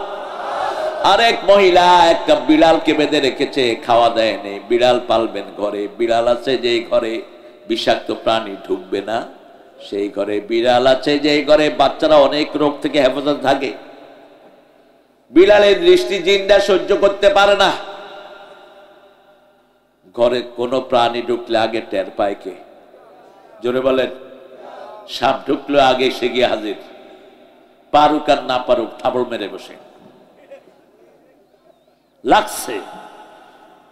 আরেক মহিলা একটা বিড়ালকে বেঁধে রেখেছে, খাওয়া দেয়নি। বিড়াল পালবেন ঘরে, বিড়াল আছে যেই ঘরে বিষাক্ত প্রাণী ঢুকবে না, সেই ঘরে বিড়াল আছে যেই ঘরে বাচ্চারা অনেক রোগ থেকে হেফাজত থাকে। বিড়ালের দৃষ্টি জিনটা সহ্য করতে পারে না। ঘরে কোনো প্রাণী ঢুকলে আগে টের পায় কে? জোরে বলেন। সাপ ঢুকলে আগে সে গিয়ে হাজির, পারুক আর না পারুক থাবড় মেরে বসে। লাগছে,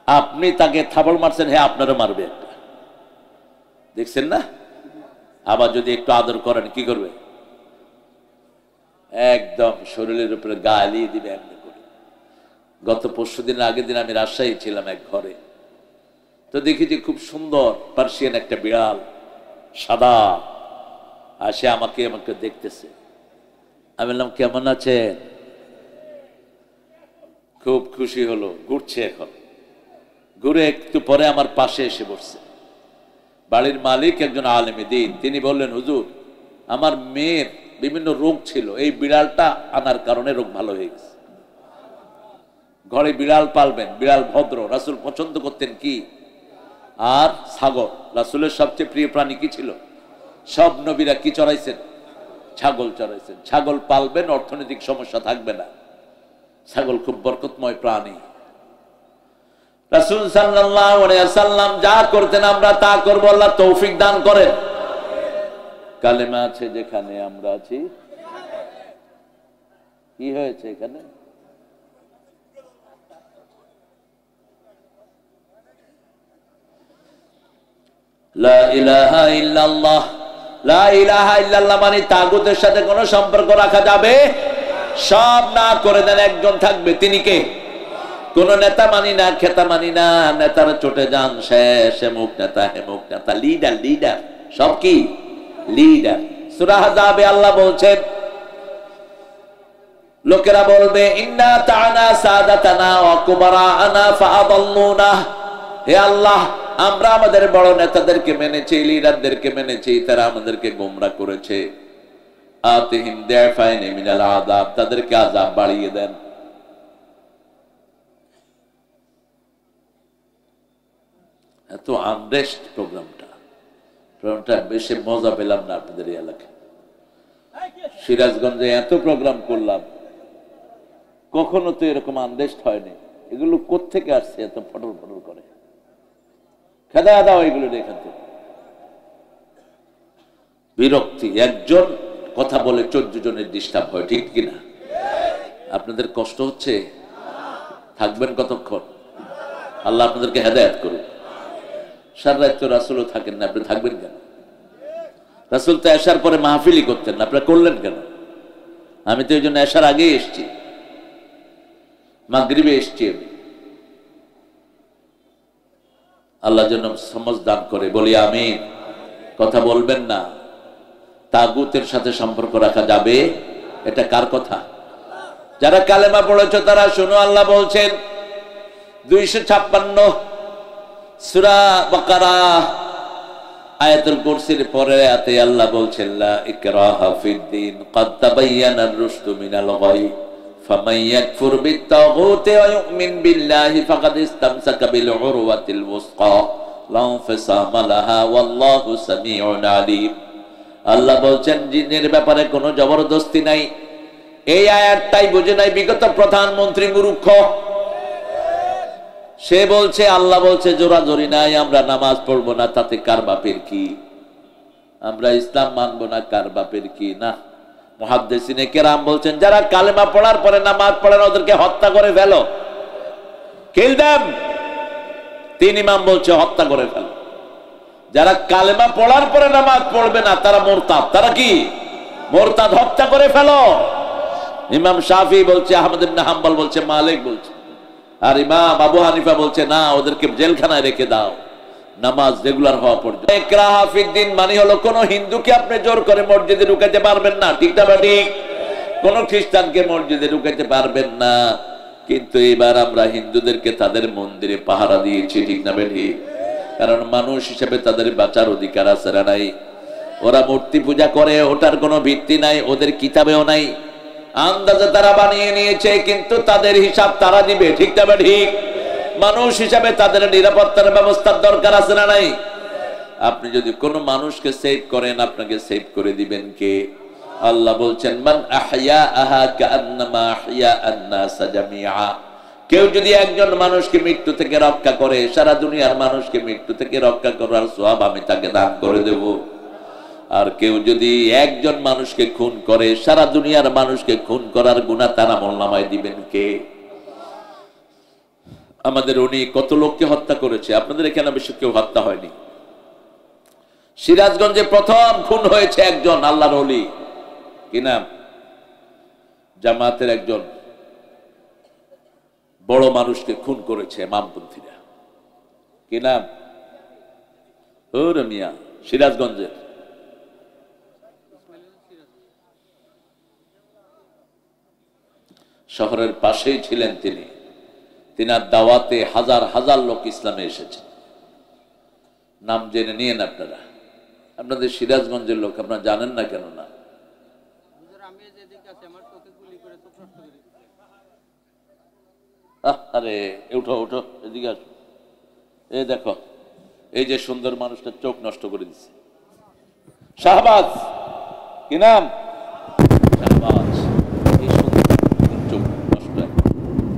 আপনি তাকে থাবড় মারছেন, হ্যাঁ আপনারও মারবে একটা, দেখছেন না? আবার যদি একটু আদর করেন কি করবে? একদম শরীরের উপরে গালিয়ে দিবে এমনি করে। গত পরশুদিন আগের দিন আমি রাজশাহী ছিলাম এক ঘরে, তো দেখি যে খুব সুন্দর পার্সিয়ান একটা বিড়াল, সাদা, আসে আমাকে দেখতেছে। আমি বললাম কেমন আছেন? খুব খুশি হলো, ঘুরছে। এখন ঘুরে একটু পরে আমার পাশে এসে বসছে। বাড়ির মালিক একজন আলেমে দ্বীন, তিনি বললেন হুজুর আমার মেয়ের বিভিন্ন রোগ ছিল, এই বিড়ালটা আনার কারণে রোগ ভালো হয়ে গেছে। ঘরে বিড়াল পালবেন, বিড়াল ভদ্র। রাসূল পছন্দ করতেন কি? আর ছাগল। রাসূলের সবচেয়ে প্রিয় প্রাণী কি ছিল? সব নবীরা কি চড়াইছেন? ছাগল চড়াইছেন। ছাগল পালবেন, অর্থনৈতিক সমস্যা থাকবে না। ছাগল খুব বরকতময় প্রাণী। রাসূল সাল্লাল্লাহু আলাইহি ওয়াসাল্লাম যা করতেন আমরা তা করব, আল্লাহ তৌফিক দান করেন। কালেমা আছে যেখানে আমরা আছি, কি হয়েছে এখানে? লা ইলাহা ইল্লাল্লাহ, লা ইলাহা ইল্লাল্লাহ মানে তাগুতের সাথে কোনো সম্পর্ক রাখা যাবে, সব না করে দেন একজন থাকবে, তিনি কে? কোন নেতা মানি না, খেতা মানি না, নেতারা চটে যান, শেষ মুখ নেতা, হেমুক নেতা, লিডার লিডার, সব কি লিডার। সূরা আহজাবে আল্লাহ বলছেন, লোকেরা বলবে ইন্না তা'না সাদাতানা ওয়া কুবারা'না ফাআদাল্লুনা, হে আল্লাহ আমরা আমাদের বড় নেতাদেরকে মেনেছি, লিডারদেরকে মেনেছি, তারা আমাদেরকে গোমরা করেছে। আতিহিম দাফাইন মিনাল আযাব, তাদেরকে আযাব বাড়িয়ে দেন। এত আনরেস্ট প্রোগ্রামটা বেশি মজা পেলাম না আপনাদের এই এলাকায়। সিরাজগঞ্জে এত প্রোগ্রাম করলাম, কখনো তো এরকম আনরেস্ট হয়নি। এগুলো কোত্থেকে আসছে এত ফটর ফটর করে? খেদা দাও এগুলো এখান থেকে। বিরক্তি, একজন কথা বলে 14 জনের ডিস্টার্ব হয়, ঠিক কিনা? আপনাদের কষ্ট হচ্ছে? থাকবেন কতক্ষণ? আল্লাহ আপনাদেরকে হেদায়েত করুন। সারা রাত তো রাসূলও থাকেন না, আপনি থাকবেন কেন? রাসূল তো এশার পরে মাহফিলই করতেন না, আপনারা করলেন কেন? আমি তো এই জন্য এশার আগে এসছি, মাগরিবে এসছি আমি। আল্লাহ যেন সমঝ দান করে, বলি আমিন। কথা বলবেন না, তাগুতের সাথে সম্পর্ক রাখা যাবে, এটা কার কথা? যারা কালেমা পড়েছ তারা শুনো, আল্লাহ বলছেন 256 সূরা বাকারা আয়াতুল কুরসির পরে আয়াতে আল্লাহ বলছেন লা ইকরাহা ফিদ্দিন ক্বাদ তাবায়্যানার রুশদু মিনাল গায় ফামান ইয়াকফুর বিত-তাগুতি ওয়া ইউমিন বিল্লাহি ফাকাদ ইসতামসাকা বিল উরওয়াতিল ওয়াসকা লা ইনফিসামা লাহা ওয়াল্লাহু সামিউন আলীম। আল্লাহ বলছেন জিনের ব্যাপারে কোনো জবরদস্তি নাই। এই আয়াতটাই বুঝে নাই বিগত প্রধানমন্ত্রী মূর্খ। সে বলছে আল্লাহ বলছে জোরাজোরি নাই, আমরা নামাজ পড়বো না, তাতে কার বাপের কি? আমরা ইসলাম মানবো না, কার বাপের কি? না, মুহাদ্দিসিনে কেরাম বলছেন যারা কালেমা পড়ার পরে নামাজ পড়ে না ওদেরকে হত্যা করে ফেলো, কিল দেম। 3 ইমাম বলছে হত্যা করে ফেলো। যারা কালেমা পড়ার পরে নামাজ পড়বে না তারা মুরতাদ। তারা কি? মুরতাদ, হত্যা করে ফেলো। ইমাম শাফি বলছে, আহমদ ইবনে হাম্বল বলছে, মালিক বলছে, আর ইমাম আবু হানিফা বলছে না, ওদেরকে জেলখানায় রেখে দাও নামাজ রেগুলার হওয়া পর্যন্ত। ইকরাহা ফিদ্দিন মানে হলো কোন হিন্দুকে আপনি জোর করে মসজিদে ঢুকাইতে পারবেন না, ঠিক না ঠিক? কোন খ্রিস্টানকে মসজিদে ঢুকাইতে পারবেন না। কিন্তু এবার আমরা হিন্দুদেরকে তাদের মন্দিরে পাহারা দিয়েছি, ঠিক না ঠিক? কারণ মানুষ হিসেবে তাদের বাঁচার অধিকার আছে না নাই? ওরা মূর্তি পূজা করে, ওটার কোনো ভিত্তি নাই, ওদের কিতাবেও নাই, আন্দাজে তারা বানিয়ে নিয়েছে, কিন্তু তাদের হিসাব তারা দিবে, ঠিক না ঠিক? মানুষ হিসাবে তাদের নিরাপত্তার ব্যবস্থার দরকার আছে না নাই? আপনি যদি কোনো মানুষকে সেভ করেন, আপনাকে সেভ করে দিবেন কে? আল্লাহ বলছেন মান আহইয়াহা কাআন্নামা আহইয়া আন-নাস জামিআ। কেউ যদি একজন মানুষকে মৃত্যু থেকে রক্ষা করে, সারা দুনিয়ার মানুষকে মৃত্যু থেকে রক্ষা করার সওয়াব আমি তাকে দান করে দেব। আর কেউ যদি একজন মানুষকে খুন করে, সারা দুনিয়ার মানুষকে খুন করার গুনাহ তার আমলনামায় দিবেন কে? আমাদের উনি কত লোককে হত্যা করেছে, আপনাদের এখানে বেশি কেউ হত্যা হয়নি। সিরাজগঞ্জে প্রথম খুন হয়েছে একজন আল্লাহর ওলি, কি নাম? জামাতের একজন বড় মানুষকে খুন করেছে বামপন্থীরা, কি নাম? ওরে মিয়া, সিরাজগঞ্জের। শহরের পাশেই ছিলেন তিনি। তিনার দাওয়াতে হাজার হাজার লোক ইসলামে এসেছে। নাম জেনে নিয়েন আপনারা। আপনাদের সিরাজগঞ্জের লোক, আপনারা জানেন না কেন? না, আরে উঠো উঠো, এদিকে আসো। এই দেখো, এই যে সুন্দর মানুষটা চোখ নষ্ট করে দিচ্ছে, শাহবাজ, কি নাম? শাহবাজ। এই সুন্দর চোখ নষ্ট,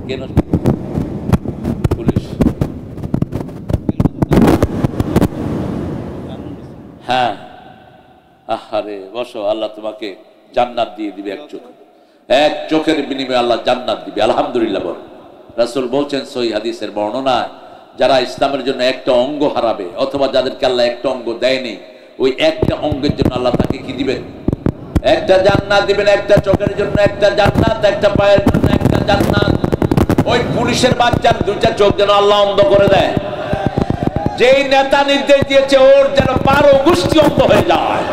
কে নষ্ট? পুলিশ। বসো, আল্লাহ তোমাকে জান্নাত দিয়ে দিবে এক চোখের বিনিময়ে আল্লাহ জান্নাত দিবে। আলহামদুলিল্লাহ বল। রাসূল বলছেন সহিহ হাদিসের বর্ণনায়, যারা ইসলামের জন্য একটা অঙ্গ হারাবে অথবা যাদেরকে আল্লাহ একটা অঙ্গ দেয়নি, ওই একটা অঙ্গের জন্য আল্লাহ তাকে কি দিবেন? একটা জান্নাত দিবেন। একটা চোখের জন্য একটা জান্নাত, একটা পায়ের জন্য একটা জান্নাত। ওই পুলিশের বাচ্চার দুইটা চোখ যেন আল্লাহ অন্ধ করে দেয়। যেই নেতা নির্দেশ দিয়েছে ওর যেন পারো গোষ্ঠী অন্ধ হয়ে যায়।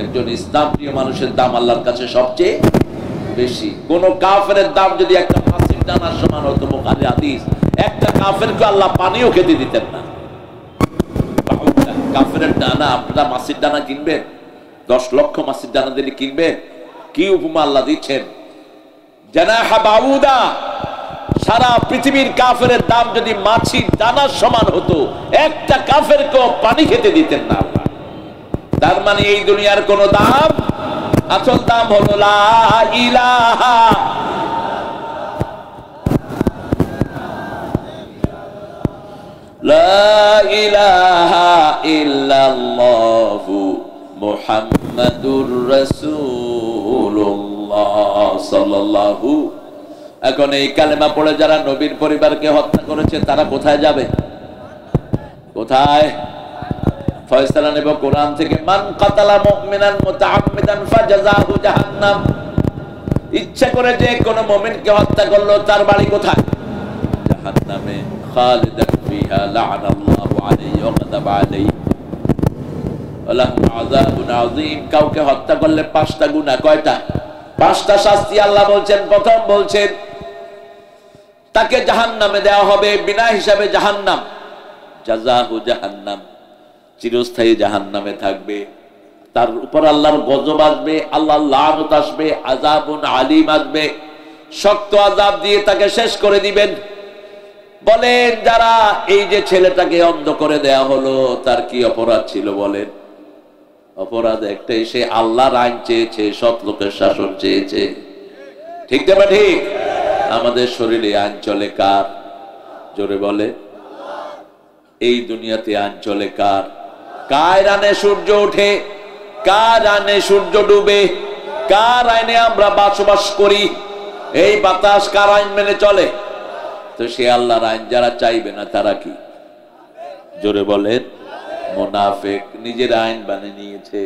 একজন ইসলাম প্রিয় মানুষের দাম আল্লাহর কাছে সবচেয়ে বেশি। কোন কাফেরের দাম যদি একটা মাছির দানার সমান হতো, বুখারী হাদিস, একটা কাফেরকে আল্লাহ পানিও খেতে দিতেন না। কাফেরের দানা, আপনারা মাছির দানা কিনবেন? 10 লক্ষ মাছির দানা দিলে কিনবেন? কি উপমা আল্লাহ দিচ্ছেন! জানাহা বাউদা, সারা পৃথিবীর কাফেরের দাম যদি মাছির দানার সমান হতো, একটা কাফেরকেও পানি খেতে দিতেন না আল্লাহ। তার মানে এই দুনিয়ার কোন দাম, আসল দাম হলো লা ইলাহা ইল্লাল্লাহু মুহাম্মাদুর রাসূলুল্লাহ সাল্লাল্লাহু। এখন এই কালেমা পড়ে যারা নবীর পরিবারকে হত্যা করেছে তারা কোথায় যাবে? কোথায়? ফয়সালা নেব কোরআন থেকে। মান কাতালা মুমিনান মুতাআম্মিদান ফাজাযাহু জাহান্নাম। ইচ্ছা করে যে কোন মুমিনকে হত্যা করলো তার বাড়ি কোথায়? জাহান্নামে। খালিদান ফিহা লা'নাল্লাহু আলাইহি ওয়া গাদাবা আলাইহি ওয়া লাহু আযাবুন আযীম। কাউকে হত্যা করলে 5টা গুনাহ। কয়টা? 5টা শাস্তি আল্লাহ বলছেন। প্রথম বলছেন তাকে জাহান্নামে দেওয়া হবে, বিনা হিসাবে জাহান্নাম। জাযাহু জাহান্নাম, চিরস্থায়ী জাহান্নামে থাকবে। তার উপর আল্লাহর গজব আসবে, আল্লাহর লানত আসবে, আযাবুন আলীম আসবে। শক্ত আযাব দিয়ে তাকে শেষ করে দিবেন। বলেন যারা এই যে ছেলেটাকে অন্ধ করে দেয়া হলো, তার কি অপরাধ ছিল বলেন? অপরাধ একটাই, সে আল্লাহর আইন চেয়েছে, সৎ লোকের শাসন চেয়েছে। ঠিক না ঠিক? আমাদের শরীরে আইন চলে কার? জোরে বলে। এই দুনিয়াতে আইন চলে কার? কার আইনে সূর্য ওঠে, কার আইনে সূর্য ডুবে, কার আইনে আমরা বসবাস করি? এই বাতাস কার আইন মেনে চলে? তো সে আল্লাহর আইন যারা চাইবে না তারা কি? জোরে বলেন। মুনাফিক, নিজের আইন বানিয়ে নিয়েছে।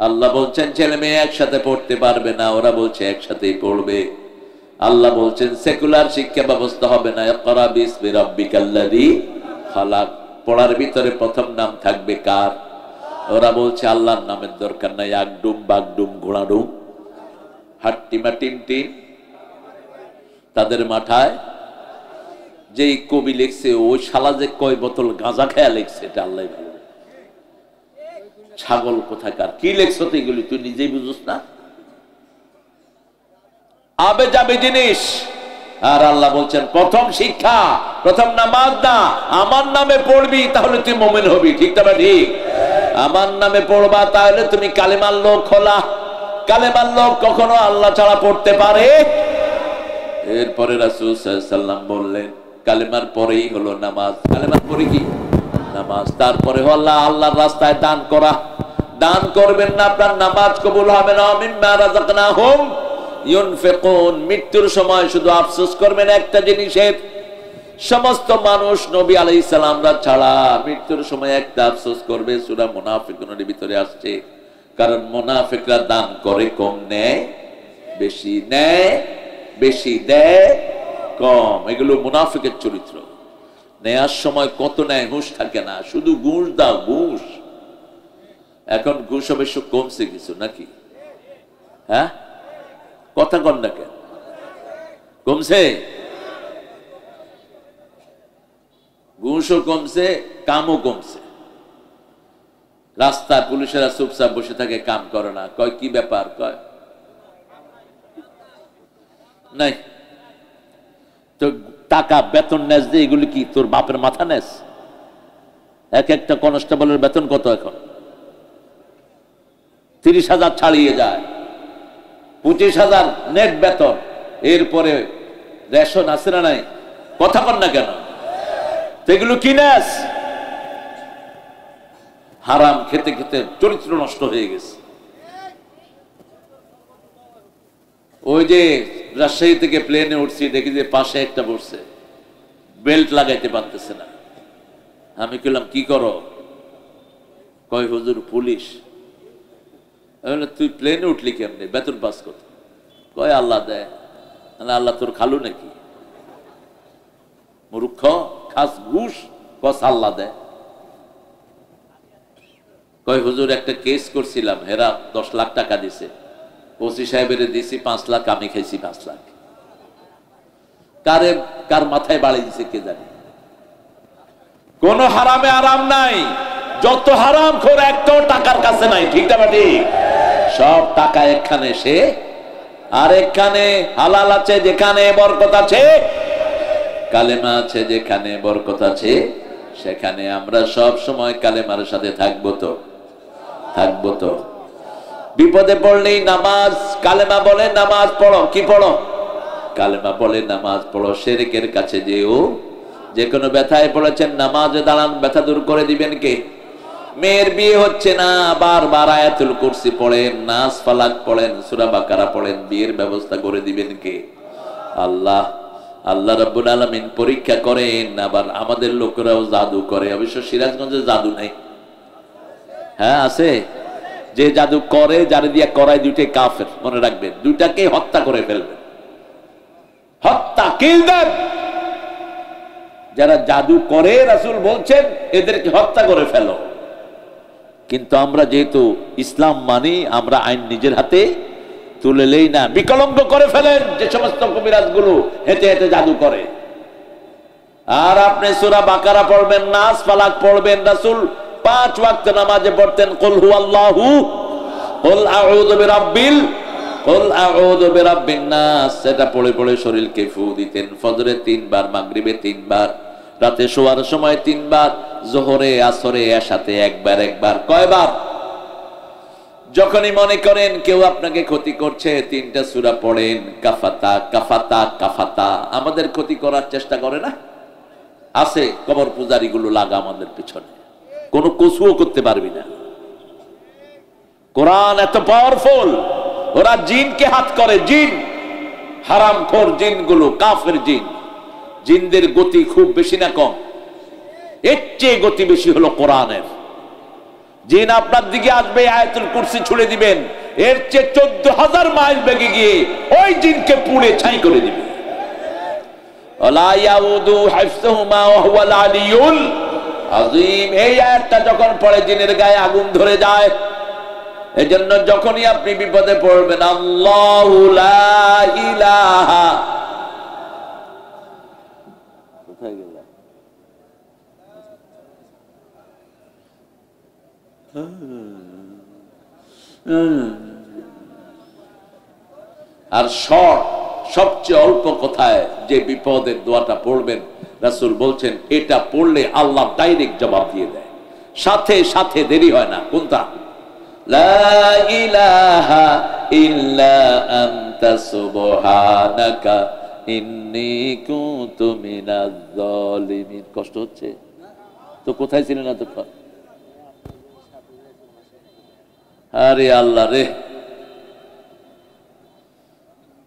আল্লাহ বলছেন ছেলে মেয়ে একসাথে পড়তে পারবে না, ওরা বলছে একসাথেই পড়বে। আল্লাহ বলছেন সেকুলার শিক্ষা ব্যবস্থা হবে না। ইকরা বিসমি রাব্বিকাল্লাযী খালাক। পড়ার ভিতরে প্রথম নাম থাকবে কার? ওরা বলছে আল্লাহর নামের দরকার নাই। আগডুম বাগডুম ঘোড়াডুম হাট্টিমা টিমটিম। তাদের মাথায় যেই কবি লিখছে, ওই শালা যে কয় বোতল গাঁজা খেয়া লিখছে, এটা আল্লাহ ভালো। ছাগল কোথাকার, কি লেখছো তো এগুলি? তুই নিজেই বুঝুস না? আবে যাবে জিনিস। আর আল্লাহ বলছেন প্রথম শিক্ষা, প্রথম নামাজ না, আমার নামে পড়বি তাহলে তুই মুমিন হবি। ঠিক না ঠিক? আমার নামে পড়বা তাহলে তুমি কালেমার লোক হলা। কালেমার লোক কখনো আল্লাহ ছাড়া পড়তে পারে? এরপরে রাসূল সাল্লাল্লাহু আলাইহি ওয়াসাল্লাম বললেন কালেমার পরেই হলো নামাজ। কালেমার পরে কি? নামাজ। তারপরে হলো আল্লাহর রাস্তায় দান করা। দান করবেন না, আপনার নামাজ কবুল হবে না। মিম্মা রাযাকনাহুম ইউনফিকুন। মৃত্যুর সময় শুধু আফসোস করবেন একটা জিনিসের, সমস্ত মানুষ নবী আলাইহিস সালামরা ছাড়া মৃত্যুর সময় একটা আফসোস করবে। সূরা মুনাফিকুনের ভিতরে আসছে। কারণ মুনাফিকরা দান করে কম, নেয় বেশি, নেয় বেশি, দেয় কম। এগুলো মুনাফিকের চরিত্র। নেয়ার সময় কত নেয় হুঁশ থাকে না, শুধু ঘুষ দাও ঘুষ। এখন ঘুষ অবশ্য কমছে কিছু নাকি? হ্যাঁ, কথা কন না কেন? কমছে? ঘুষও কমছে, কামও কমছে। রাস্তায় পুলিশেরা চুপচাপ বসে থাকে, কাম করে না। কয় কি ব্যাপার? কয় নাই তো টাকা বেতন নেস যে, এগুলি কি তোর বাপের মাথা নেস? এক একটা কনস্টেবলের বেতন কত এখন? 30,000 ছাড়িয়ে যায়, 25,000 নেট বেতন। এরপরে রেশন আছে না নাই? কথা কন না কেন? এগুলো কি নেস? হারাম খেতে খেতে চরিত্র নষ্ট হয়ে গেছে। ওই যে রাজশাহী থেকে প্লেনে উঠছি, দেখি যে পাশে একটা বসছে, বেল্ট লাগাইতে পারতেছে না। আমি বললাম কি করো? কয় হুজুর পুলিশ। তুই প্লেনে উঠলি কেমনে? বেতন পাস কত? কয় আল্লাহ দেয়। আল্লাহ তোর খালু নাকি? মূর্খ, খাস ঘুষ। কস আল্লাহ দেয়। কয় হুজুর একটা কেস করছিলাম, হেরা 10 লাখ টাকা দিছে, ওসি সাহেবের দিছি 5 লাখ, আমি খাইছি 5 লাখ। কার মাথায় বাড়ি দিছে কে জানে। কোন হারামে আরাম নাই। যত হারাম খোর একটাও টাকার কাছে নাই। ঠিক না ঠিক? সব টাকা একখানে, সে আর একখানে। হালাল আছে যেখানে বরকত আছে, কালেমা আছে যেখানে বরকত আছে সেখানে। আমরা সব সময় কালেমার সাথে থাকবো তো? থাকবো তো। বিপদে পড়লেই নামাজ, কালেমা বলে নামাজ পড়ো। কি পড়ো? কালেমা বলে নামাজ পড়ো। শিরকের কাছে যেও। যে কোনো ব্যথায় পড়েছেন, নামাজে দাঁড়ান, ব্যথা দূর করে দিবেন কে? মেয়ের বিয়ে হচ্ছে না, বারবার আয়াতুল কুরসি পড়েন, নাস ফালাক পড়েন, সূরা বাকারা পড়েন, বিয়ের ব্যবস্থা করে দিবেন কে? আল্লাহ। আল্লাহ রাব্বুল আলামিন পরীক্ষা করেন। আবার আমাদের লোকেরাও জাদু করে। অবশ্য সিরাজগঞ্জে জাদু নাই। হ্যাঁ আছে। যে জাদু করে, যারে দিয়া করায়, দুইটাই কাফের। মনে রাখবেন, দুইটাকে হত্যা করে ফেলবেন। হত্যা, কিল দেন। যারা জাদু করে, রাসূল বলছেন এদেরকে হত্যা করে ফেলো। কিন্তু আমরা যেহেতু ইসলাম মানি, আমরা আইন নিজের হাতে তুলে নেই না। বিকলঙ্গ করে ফেলেন যে সমস্ত কবিরাজ গুলো হেঁটে হেঁটে জাদু করে। আর আপনি সূরা বাকারা পড়বেন, নাস ফালাক পড়বেন। রাসূল 5 ওয়াক্ত নামাজে পড়তেন কুল হুয়াল্লাহু, কুল আউযু বিরাব্বিল, কুল আউযু বিরাব্বিন নাস। সেটা পড়ে পড়ে শরীরকে ফু দিতেন। ফজরে 3 বার, মাগরিবে 3 বার, রাতে শোয়ার সময় 3 বার, যোহরে, আসরে, এশাতে একবার একবার। কয়বার? যখনই মনে করেন কেউ আপনাকে ক্ষতি করছে, 3টা সূরা পড়েন। কাফাতা কাফাতা কাফাতা। আমাদের ক্ষতি করার চেষ্টা করে না? আছে কবর পূজারি গুলো লাগা আমাদের পিছনে, কোন কসুও করতে পারবি না। কোরআন এত পাওয়ারফুল। ওরা জিনকে হাত করে। জিন, হারামখোর জিনগুলো, কাফের জিন। জিনদের গতি খুব বেশি না কম? এর চেয়ে গতি বেশি হলো কোরআনের। জিন আপনার দিকে আসবে, আয়াতুল কুরসি ছুড়ে দিবেন, এর চেয়ে 14,000 মাইল বেগে গিয়ে ওই জিনকে পুড়ে ছাই করে দিবে। ওয়ালা ইয়াউদু হিফযুহুমা ওয়া হুয়াল আলিয়ুল আযীম। এই আয়াতটা যখন পড়ে জিনের গায়ে আগুন ধরে যায়। এজন্য যখনই আপনি বিপদে পড়বেন, আল্লাহু লা ইলাহা, কোথায় গেল? আর সবচেয়ে অল্প কথায় যে বিপদের দোয়াটা পড়বেন, রাসূল বলছেন এটা পড়লে আল্লাহ ডাইরেক্ট জবাব দিয়ে দেয়, সাথে সাথে, দেরি হয় না। কোনটা? লা ইলাহা ইল্লা আনতা সুবহানাকা ইন্নী কুনতু মিনাজ জালিমিন। কষ্ট হচ্ছে তো? কোথায় ছিলেন এতক্ষণ? আরে আল্লাহ রে।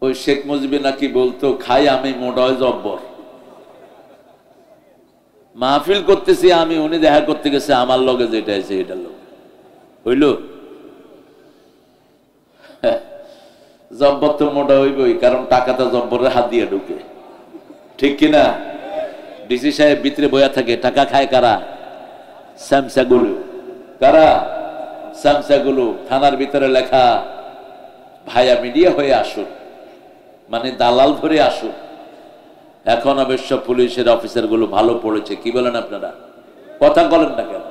ওই শেখ মুজিবে নাকি বলতো, খাই আমি মোডয় জব্বর। মাহফিল করতেছি আমি, উনি দেখা করতে গেছে আমার লগে, যেটা আছে এটার লোক হইল। জব্বর তো মোটা হইবই, কারণ টাকাটা জব্বরের হাত দিয়ে ঢুকে। ঠিক কিনা? ডিসি সাহেব ভিতরে বয়া থাকে। টাকা খায় কারা? স্যামসাগুলো। কারা? স্যামসাগুলো। থানার ভিতরে লেখা, ভাইয়া মিডিয়া হয়ে আসুন, মানে দালাল ধরে আসুন। এখন অবশ্য পুলিশের অফিসার গুলো ভালো পড়েছে। কি বলেন আপনারা? কথা বলেন না কেন?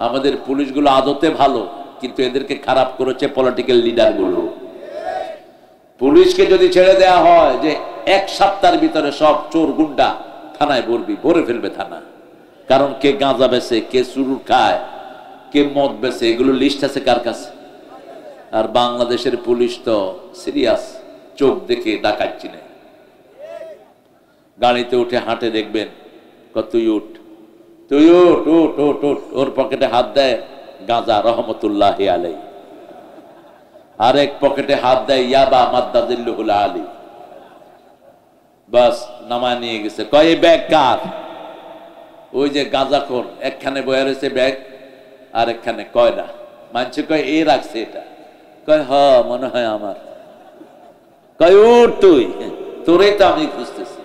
আমাদের পুলিশগুলো আদতে ভালো, কিন্তু এদেরকে খারাপ করেছে পলিটিক্যাল লিডার গুলো। পুলিশকে যদি ছেড়ে দেয়া হয় যে 1 সপ্তাহের ভিতরে সব চোর গুন্ডা থানায় ভরে ফেলবে থানা। কারণ কে গাঁজা বেচে, কে চুরুট খায়, কে মদ বেচে, এগুলো লিস্ট আছে কার কাছে? আর বাংলাদেশের পুলিশ তো সিরিয়াস, চোখ দেখে ডাকাত চিনে। গাড়িতে উঠে হাঁটে, দেখবেন কত উঠ, তুই উঠ উঠ উঠ উঠ। ওর পকেটে হাত দেয় গাঁজা রহমতুল্লাহ আলাই, আরেক পকেটে হাত দেয় ইয়াবা মাদ্দাজিল্লুহুল আলী। বাস নামায় নিয়ে গেছে। কয় এই ব্যাগ কার? ওই যে গাঁজাখোর একখানে বয়ে রয়েছে ব্যাগ, আর একখানে কয় না। মানছে কয় এ রাখছে এটা। কয় হ মনে হয় আমার। কয় উঠ তুই, তোরে তো আমি খুঁজতেছি।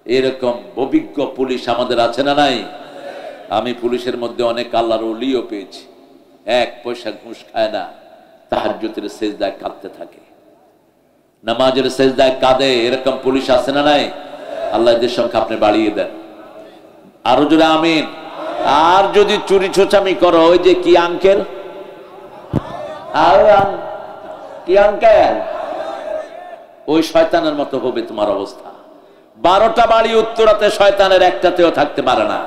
এরকম অভিজ্ঞ পুলিশ আমাদের আছে না নাই? আমি পুলিশের মধ্যে অনেক আল্লাহর ওলিও পেয়েছি, এক পয়সা ঘুষ খায় না, তাহাজ্জুদের সেজদায় কাঁদতে থাকে, নামাজের সেজদায় কাঁদে। এরকম পুলিশ আছে না নাই? আল্লাহ এদের সংখ্যা আপনি বাড়িয়ে দেন। আরো জোরে আমিন। আর যদি চুরি ছোচামি করো, ওই যে কি আঙ্কেল, কি আঙ্কেল, ওই শয়তানের মতো হবে তোমার অবস্থা। 12টা বাড়ি উত্তরাতে, শয়তানের একটাতেও থাকতে পারে না।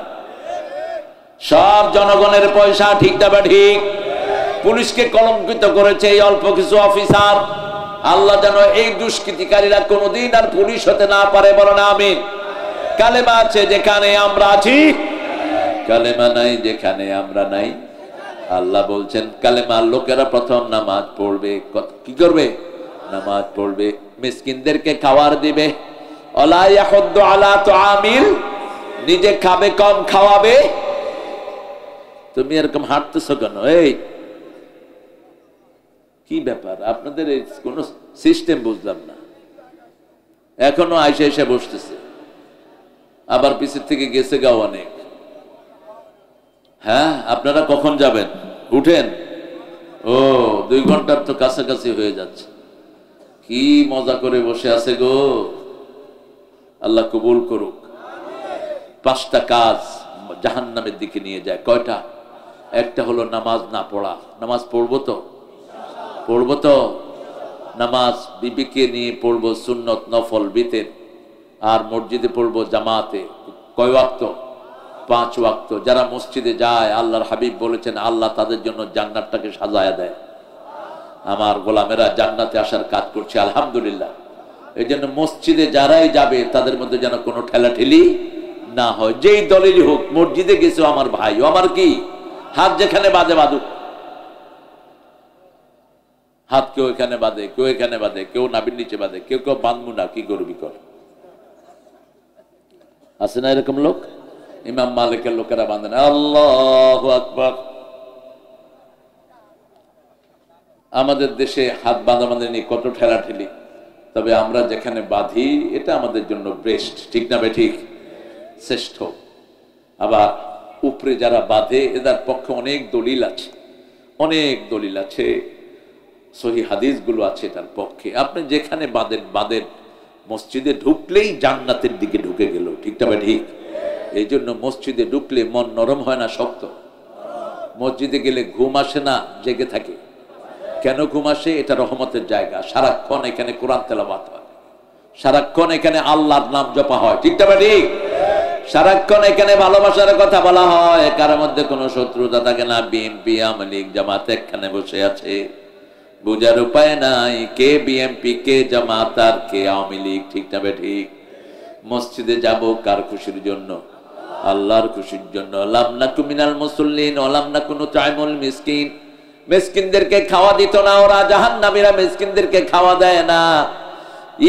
সব জনগণের পয়সা, ঠিক না ঠিক? পুলিশকে কলঙ্কিত করেছে এই অল্প কিছু অফিসার। আল্লাহ যেন এই দুষ্কৃতিকারীরা কোনোদিন আর পুলিশ হতে না পারে, বলো না আমিন। কালেমা আছে যেখানে আমরা আছি, কালেমা নাই যেখানে আমরা নাই। আল্লাহ বলছেন কালেমার লোকেরা প্রথম নামাজ পড়বে। কি করবে? নামাজ পড়বে, মিসকিনদেরকে খাবার দিবে। ওয়ালা ইয়াহুদ্দু আলা তুআমিল, নিজে খাবে কম, খাওয়াবে। তুমি এরকম হাঁটতেছো কেন? এই কি ব্যাপার আপনাদের? এই কোন সিস্টেম বুঝলাম না। এখনো আইসা এসে বসতেছে, আবার পিছের থেকে গেছে গাও অনেক। হ্যাঁ, আপনারা কখন যাবেন? উঠেন। ও 2 ঘন্টার তো কাছাকাছি হয়ে যাচ্ছে। কি মজা করে বসে আছে গো। আল্লাহ কবুল করুক। 5টা কাজ জাহান্নামের দিকে নিয়ে যায়। কয়টা? একটা হলো নামাজ না পড়া। নামাজ পড়বো তো? পড়বো তো? নামাজ বিবিকে নিয়ে পড়বো, সুন্নত নফল বিতের। আর মসজিদে পড়বো জামাতে। কয় ওয়াক্ত? 5 ওয়াক্ত। যারা মসজিদে যায়, আল্লাহর হাবিব বলেছেন আল্লাহ তাদের জন্য জান্নাতটাকে সাজায়া দেয়। আমার গোলামেরা জান্নাতে আসার কাজ করছে, আলহামদুলিল্লাহ। এই জন্য মসজিদে যারাই যাবে তাদের মধ্যে যেন কোনো ঠেলাঠেলি না হয়। যেই দলেরই হোক, মসজিদে গেছে আমার ভাই, ও আমার কি, হাত যেখানে বাঁধে বাঁধুক। হাত কেউ এখানে বাঁধে, কেউ এখানে বাঁধে, কেউ নাভির নিচে বাঁধে, কেউ কেউ বাঁধবো না, কি করবি কর। আছে না এরকম লোক? ইমাম মালিকের লোকেরা বাঁধে না। আল্লাহু আকবার। আমাদের দেশে হাত বাঁধাবাঁধি নিয়ে কত ঠেলাঠেলি। তবে আমরা যেখানে বাঁধি এটা আমাদের জন্য বেস্ট, ঠিক না ঠিক? শ্রেষ্ঠ। আবার উপরে যারা বাঁধে এদের পক্ষে অনেক দলিল আছে, অনেক দলিল আছে, সহি হাদিসগুলো আছে এটার পক্ষে। আপনি যেখানে বাঁধেন বাঁধেন, মসজিদে ঢুকলেই জান্নাতের দিকে ঢুকে গেল, ঠিক না ঠিক? এই জন্য মসজিদে ঢুকলে মন নরম হয় না, শক্ত। মসজিদে গেলে ঘুম আসে না, জেগে থাকে। কেন ঘুম আসে? এটা রহমতের জায়গা। সারাক্ষণ এখানে কোরআন তেলাওয়াত হয়, সারাক্ষণ এখানে আল্লাহর নাম জপা হয়, ঠিক না ঠিক? সারাক্ষণ এখানে ভালোবাসার কথা বলা হয়, কার মধ্যে কোনো শত্রুতা থাকে না। বিএনপি আওয়ামী লীগ জামাত একখানে বসে আছে, বুঝার উপায় নাই কে বিএনপি, কে জামাত, আর কে আওয়ামী লীগ, ঠিক না ঠিক? মসজিদে যাব কার খুশির জন্য? আল্লাহর খুশির জন্য। লাম নাকু মিনাল মুসাল্লিন ওয়া লাম নাকু নুতঈমুল মিসকিন। মিসকিনদেরকে খাওয়া দিত না ওরা, জাহান্নামীরা মিসকিনদেরকে খাওয়া দেয় না,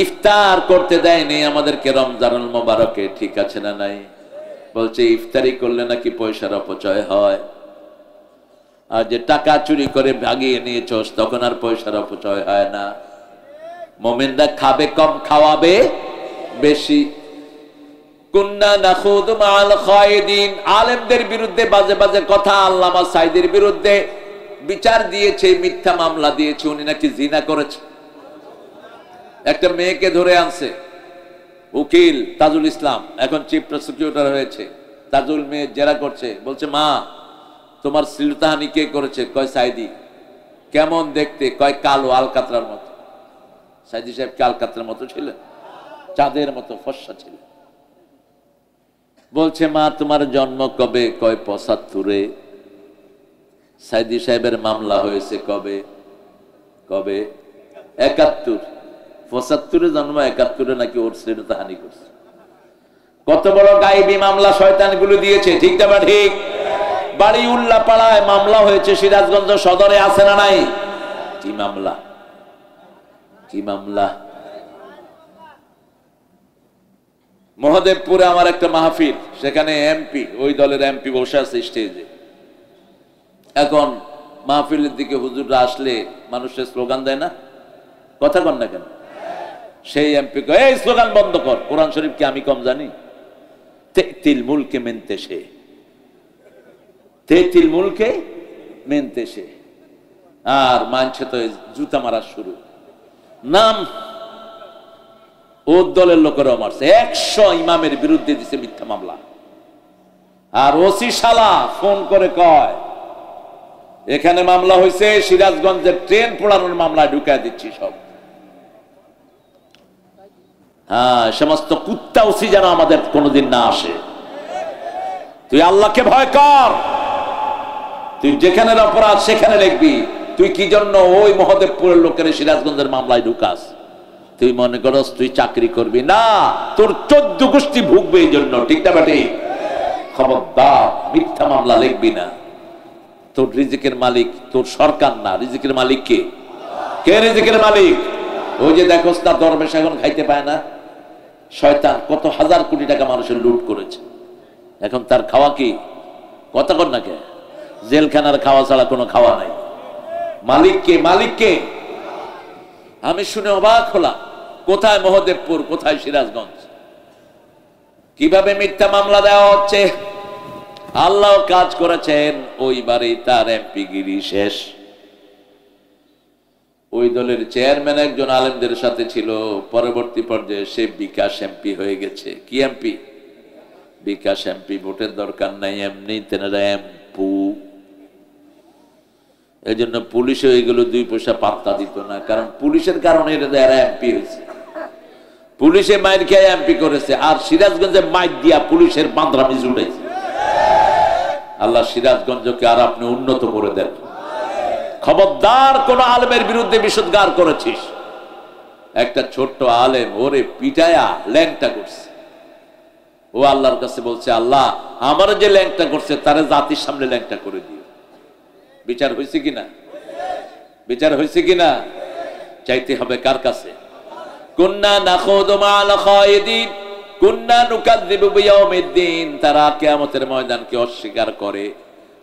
ইফতার করতে দেয়নি আমাদেরকে রমজানুল মোবারকে, ঠিক আছে না নাই? বলছে ইফতারি করলে নাকি পয়সার অপচয় হয়, আর যে টাকা চুরি করে ভাগিয়ে নিয়েছস তখন আর পয়সার অপচয় হয় না। মুমিনরা খাবে কম, খাওয়াবে বেশি। কুন্না নাখুদু মাআল খায়দিন। আলেমদের বিরুদ্ধে বাজে বাজে কথা, আল্লামা সাইদের বিরুদ্ধে বিচার দিয়েছে, মিথ্যা মামলা দিয়েছে, উনি নাকি জিনা করেছে। একটা মেয়েকে ধরে আনছে উকিল তাজুল ইসলাম, এখন চিফ প্রসিকিউটর হয়েছে। তাজুল মেয়ে জেরা করছে, বলছে মা তোমার শ্লীলতাহানি কে করেছে? কয় সাইদি। কেমন দেখতে? কয় কালো, আলকাতরার মতো। সাইদি সাহেব কি আলকাতরার মতো ছিলেন? চাঁদের মতো ফর্সা ছিলেন। বলছে মা তোমার জন্ম কবে? কয় ৭৫-এ। সাইদি সাহেবের মামলা হয়েছে কবে? কবে? ৭১। ৭৫-এ জন্ম, ৭১-এ নাকি ওর শ্লীলতাহানি করছে। কত বড় গায়েবী মামলা শয়তানগুলো দিয়েছে, ঠিক না ঠিক? বাড়ি উল্লাপাড়ায় মামলা হয়েছে, সিরাজগঞ্জ সদরে আছে না নাই? কি মামলা? কি মামলা? মহাদেবপুরে আমার একটা মাহফিল, সেখানে এমপি, ওই দলের এমপি বসে আছে স্টেজে। এখন মাহফিলের দিকে হুজুররা আসলে মানুষের স্লোগান দেয় না? কথা কন না কেন? সেই এমপি কয়, এই স্লোগান বন্ধ কর, কোরআন শরীফ কি আমি কম জানি? তেতিল মুলকে মেনতেছে, তেতিল মুলকে মেনতেছে। আর মানছে তো জুতা মারা শুরু। নাম ওর দলের লোকেরাও মারছে, 100 ইমামের বিরুদ্ধে দিছে মিথ্যা মামলা। আর ওসি শালা ফোন করে কয়, এখানে মামলা হয়েছে, সিরাজগঞ্জের ট্রেন পোড়ানোর মামলা ঢুকায় দিচ্ছি সব। হ্যাঁ, সমস্ত কুত্তা ওসি যেন আমাদের কোনোদিন না আসে। তুই আল্লাহকে ভয় কর, তুই যেখানে অপরাধ সেখানে লিখবি। তুই কি জন্য ওই মহাদেবপুরের লোকের সিরাজগঞ্জের মামলায় ঢুকাস? তুই মনে করস তুই চাকরি করবি না, তোর 14 গোষ্ঠী ভুগবে এই জন্য, ঠিক না বেটি? খবরদার মিথ্যা মামলা লিখবি না। তোর রিজিকের মালিক তোর সরকার না, রিজিকের মালিক কে? কে রিজিকের মালিক? ওই যে দেখোস না দরবেশ এখন খাইতে পায় না, শয়তান কত হাজার কোটি টাকা মানুষের লুট করেছে, এখন তার খাওয়া কি? কথা কর না কে? জেলখানার খাওয়া ছাড়া কোনো খাওয়া নাই। মালিক কে? মালিক কে? আমি শুনে অবাক হলাম, কোথায় মহাদেবপুর, কোথায় সিরাজগঞ্জ? কিভাবে মিথ্যা মামলা দেওয়া হচ্ছে? আল্লাহ কাজ করেছেন, ওই বাড়ি তার এমপি গিরি শেষ। ওই দলের চেয়ারম্যান একজন আলেমদের সাথে ছিল, পরবর্তী পর্যায়ে সে বিকাশ এমপি হয়ে গেছে। কি এমপি? বিকাশ এমপি। ভোটের দরকার নাই, এমনি তেনারা এমপু। এই জন্য পুলিশে এগুলো 2 পয়সা পাত্তা দিত না, কারণ পুলিশের কারণে এরা এমপি হয়েছে। পুলিশে মাইর খেয়ে এমপি করেছে, আর সিরাজগঞ্জে মাইর দিয়া পুলিশের বাঁধরামি জুড়েছে। আল্লাহ সিরাজগঞ্জকে আর আপনি উন্নত করে দেন। খবরদার কোন আলেমের বিরুদ্ধে বিষোদ্গার করেছিস, একটা ছোট্ট আলেম ওরে পিটায়া ল্যাংটা করছে, ও আল্লাহর কাছে বলছে, আল্লাহ আমার যে ল্যাংটা করছে তারে জাতির সামনে ল্যাংটা করে দিও। বিচার হয়েছে কিনা? বিচার হয়েছে কিনা? চাইতে হবে কার কাছে? কুন্না নাখুদু মা'আল খায়িদিন কুন্না নুকাযযিবু বিয়াউমিদ্দিন। তারা কিয়ামতের ময়দানকে অস্বীকার করে,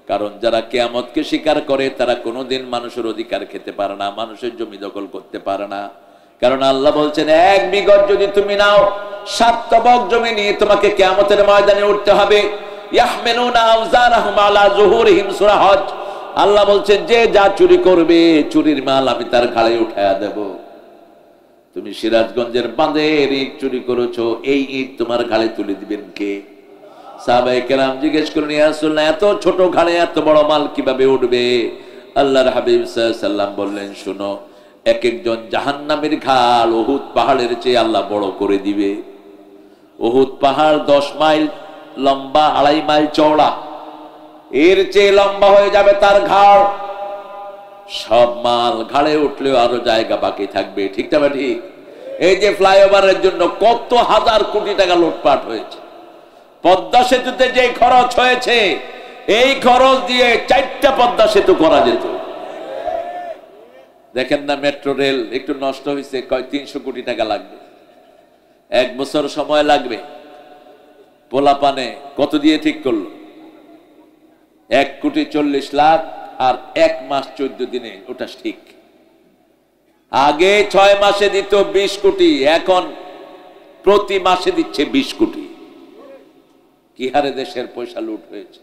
কারণ যারা কিয়ামতকে স্বীকার করে তারা কোনোদিন মানুষের অধিকার খেতে পারে না, মানুষের জমি দখল করতে পারে না। কারণ আল্লাহ বলছেন, 1 বিঘত যদি তুমি নাও, 7 তবক জমি নিয়ে তোমাকে কিয়ামতের ময়দানে উঠতে হবে। ইয়াহমিলুনা আওজারহুম আলা যুহুরিহিম, সূরা হজ। আল্লাহ বলছেন, যে যা চুরি করবে চুরির মাল আমি তার ঘাড়ে উঠায়া দেব। তুমি সিরাজগঞ্জের বাঁধের ইট চুরি করেছো, এই ইট তোমার ঘাড়ে তুলে দিবেন কে? সাহাবায়ে কেরাম জিজ্ঞেস করলেন, ইয়া রাসূলুল্লাহ এত ছোট ঘাড়ে এত বড় মাল কিভাবে উঠবে? আল্লাহর হাবিব সাল্লাল্লাহু আলাইহি সাল্লাম বললেন, শোনো, এক একজন জাহান্নামের ঘাড় উহুদ পাহাড়ের চেয়ে আল্লাহ বড় করে দিবে। উহুদ পাহাড় 10 মাইল লম্বা, 2.5 মাইল চওড়া, এর চেয়ে লম্বা হয়ে যাবে তার ঘাড়। সব মাল ঘাড়ে উঠলেও আরো জায়গা বাকি থাকবে, ঠিক না ঠিক? এই যে ফ্লাইওভারের জন্য কত হাজার কোটি টাকা লুটপাট হয়েছে, পদ্মা সেতুতে যে খরচ হয়েছে, এই খরচ দিয়ে 4টা পদ্মা সেতু করা যেত। দেখেন না, মেট্রো রেল একটু নষ্ট হয়েছে, 300 কোটি টাকা লাগবে, 1 বছর সময় লাগবে। পোলাপানে কত দিয়ে ঠিক করলো? 1,40,00,000, আর 1 মাস 14 দিনে ওটা ঠিক। আগে 6 মাসে দিত 20 কোটি, এখন প্রতি মাসে দিচ্ছে 20 কোটি। কি হারে দেশের পয়সা লুট হয়েছে।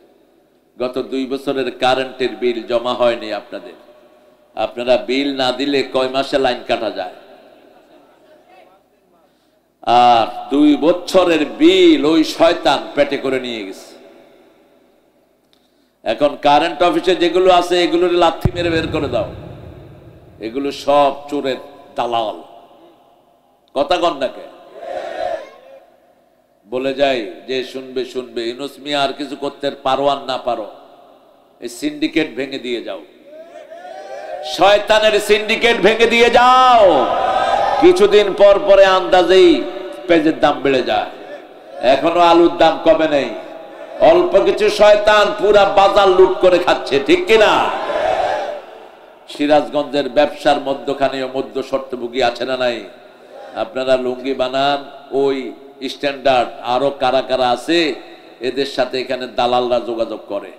গত 2 বছরের কারেন্টের বিল জমা হয়নি আপনাদের। আপনারা বিল না দিলে কয় মাসে লাইন কাটা যায়? আর 2 বছরের বিল ওই শয়তান পেটে করে নিয়ে গেছে। এখন কারেন্ট অফিসে যেগুলো আছে এগুলোর লাথি মেরে বের করে দাও, এগুলো সব চোরের দালাল। কথা কন নাকে? বলে যাই যে শুনবে শুনবে, ইউনূস মিয়া আর কিছু করতে পারো আর না পারো, এই সিন্ডিকেট ভেঙে দিয়ে যাও, শয়তানের সিন্ডিকেট ভেঙে দিয়ে যাও। কিছুদিন পর পরে আন্দাজেই পেঁয়াজের দাম বেড়ে যায়, এখনো আলুর দাম কমে নেই। অল্প কিছু শয়তান পুরা বাজার লুট করে খাচ্ছে, ঠিক কিনা? সিরাজগঞ্জের ব্যবসার মধ্যখানেও মধ্য শর্তভোগী আছে না নাই? আপনারা লুঙ্গি বানান, ওই স্ট্যান্ডার্ড আরো কারা কারা আছে এদের সাথে এখানে দালালরা যোগাযোগ করে,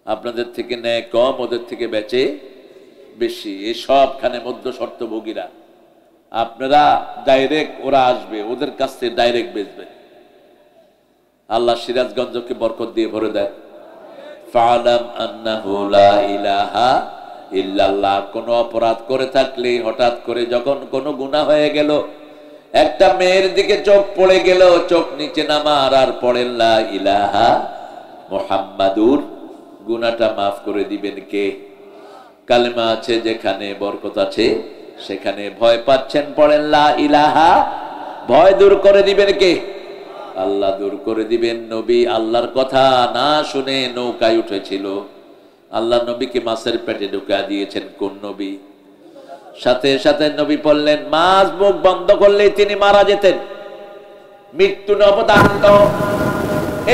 আপনাদের থেকে নেয় কম, ওদের থেকে বেচে বেশি। এই সবখানে মধ্য শর্তভোগীরা। আপনারা ডাইরেক্ট, ওরা আসবে ওদের কাছ থেকে ডাইরেক্ট বেচবে। আল্লাহ সিরাজগঞ্জকে বরকত দিয়ে ভরে দেয়। ফালাম আন্নাহু লা ইলাহা ইল্লাল্লাহ। কোন অপরাধ করে থাকলে হঠাৎ করে যখন কোনো গুনাহ হয়ে গেল, একটা মেয়ের দিকে চোখ পড়ে গেল, চোখ নিচে নামার আর পড়েন লা ইলাহা মুহাম্মাদুর, গুনাহটা মাফ করে দিবেন কে? কালেমা আছে যেখানে বরকত আছে সেখানে। ভয় পাচ্ছেন, পড়েন লা ইলাহা, ভয় দূর করে দিবেন কে? আল্লাহ দূর করে দিবেন। নবী আল্লাহর কথা না শুনে নৌকায় উঠেছিল, আল্লাহ নবীকে মাছের পেটে ঢুকা দিয়েছেন। কোন নবী? সাথে সাথে নবী বললেন, মাছ মুখ বন্ধ করলেই তিনি মারা যেতেন, মৃত্যু অবধারিত।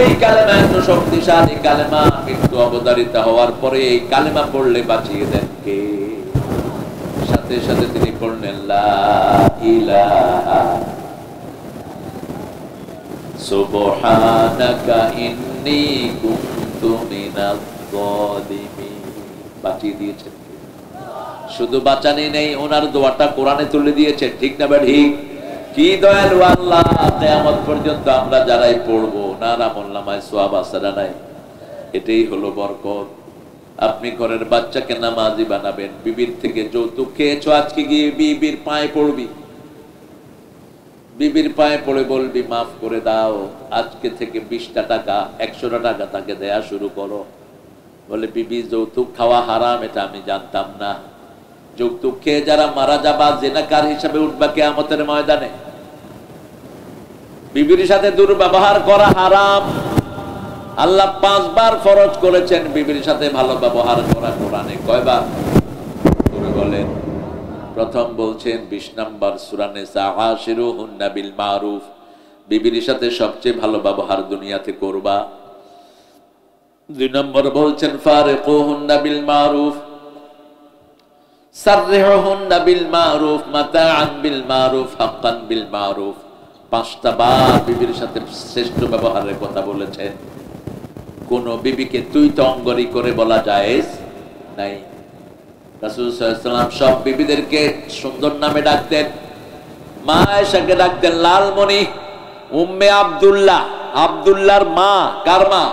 এই কালেমা এত শক্তিশালী কালেমা, মৃত্যু অবধারিত হওয়ার পরে এই কালেমা পড়লে বাঁচিয়ে দেন কে? সাথে সাথে তিনি পড়লেন লা ইলাহা সুবহানাকা ইন্নী কুনতু মিনাজ যালিমিন। বাঁচিয়ে দিয়েছেন। শুধু বাঁচানি নেই, ওনার দোয়াটা কোরআনে তুলে দিয়েছেন, ঠিক না ঠিক? কি দয়ালু আল্লাহ! কিয়ামত পর্যন্ত আমরা যারাই পড়বো না আমলনামায় সওয়াব আছে না নাই? এটাই হলো বরকত। আপনি ঘরের বাচ্চাকে নামাজি বানাবেন, বিবির থেকে যৌতুক খেয়েছো, আজকে গিয়ে বিবির পায়ে পড়বি, বিবির পায়ে পড়ে বলবি মাফ করে দাও, আজকে থেকে 20টা টাকা 100টা টাকা তাকে দেয়া শুরু করো। বলে বিবি যৌতুক খাওয়া হারাম, এটা আমি জানতাম না। যৌতুক খেয়ে যারা মারা যাবা জিনাকার হিসাবে উঠবা কিয়ামতের ময়দানে। বিবির সাথে দুর্ব্যবহার করা হারাম। আল্লাহ 5 বার ফরজ করেছেন বিবির সাথে ভালো ব্যবহার করা। কোরআনে কয়বার করে বলেন? প্রথম বলছেন 20 নম্বর সূরা নিসা, আশিরুহুন্না বিল মারুফ, বিবির সাথে সবচেয়ে ভালো ব্যবহার দুনিয়াতে করবা। 2 নম্বর বলছেন ফারিকুহুন্না বিল মারুফ, সাররিহুন্না বিল মারুফ, মাতাআন বিল মারুফ, হাক্কান বিল মারুফ। 5টা বার বিবির সাথে শ্রেষ্ঠ ব্যবহারের কথা বলেছেন। কোন বিবিকে তুই তো অঙ্গরি করে বলা জায়েজ নাই। রাসূল সাল্লাল্লাহু আলাইহি ওয়াসাল্লাম সব বিবিদেরকে সুন্দর নামে ডাকতেন। মা আয়েশাকে ডাকতেন লালমণি, উম্মে আব্দুল্লাহ, আব্দুল্লাহর মা। কার মা?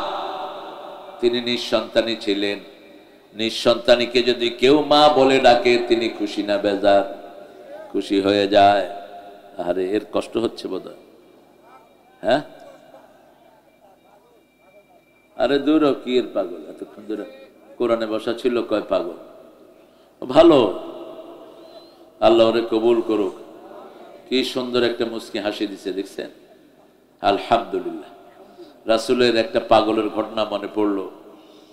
তিনি নিঃসন্তানী ছিলেন। নিঃসন্তানীকে যদি কেউ মা বলে ডাকে তিনি খুশি না বেজার? খুশি হয়ে যায়। আরে এর কষ্ট হচ্ছে বোধহয়, হ্যাঁ? আরে দূর কি এর পাগল, এতক্ষণ ধরে কোরআনে বসা ছিল, কয় পাগল। ভালো, আল্লাহ ওরে কবুল করুক। কি সুন্দর একটা মুস্কি হাসি দিছে, দেখছেন? আলহামদুলিল্লাহ। রাসূলের একটা পাগলের ঘটনা মনে পড়লো।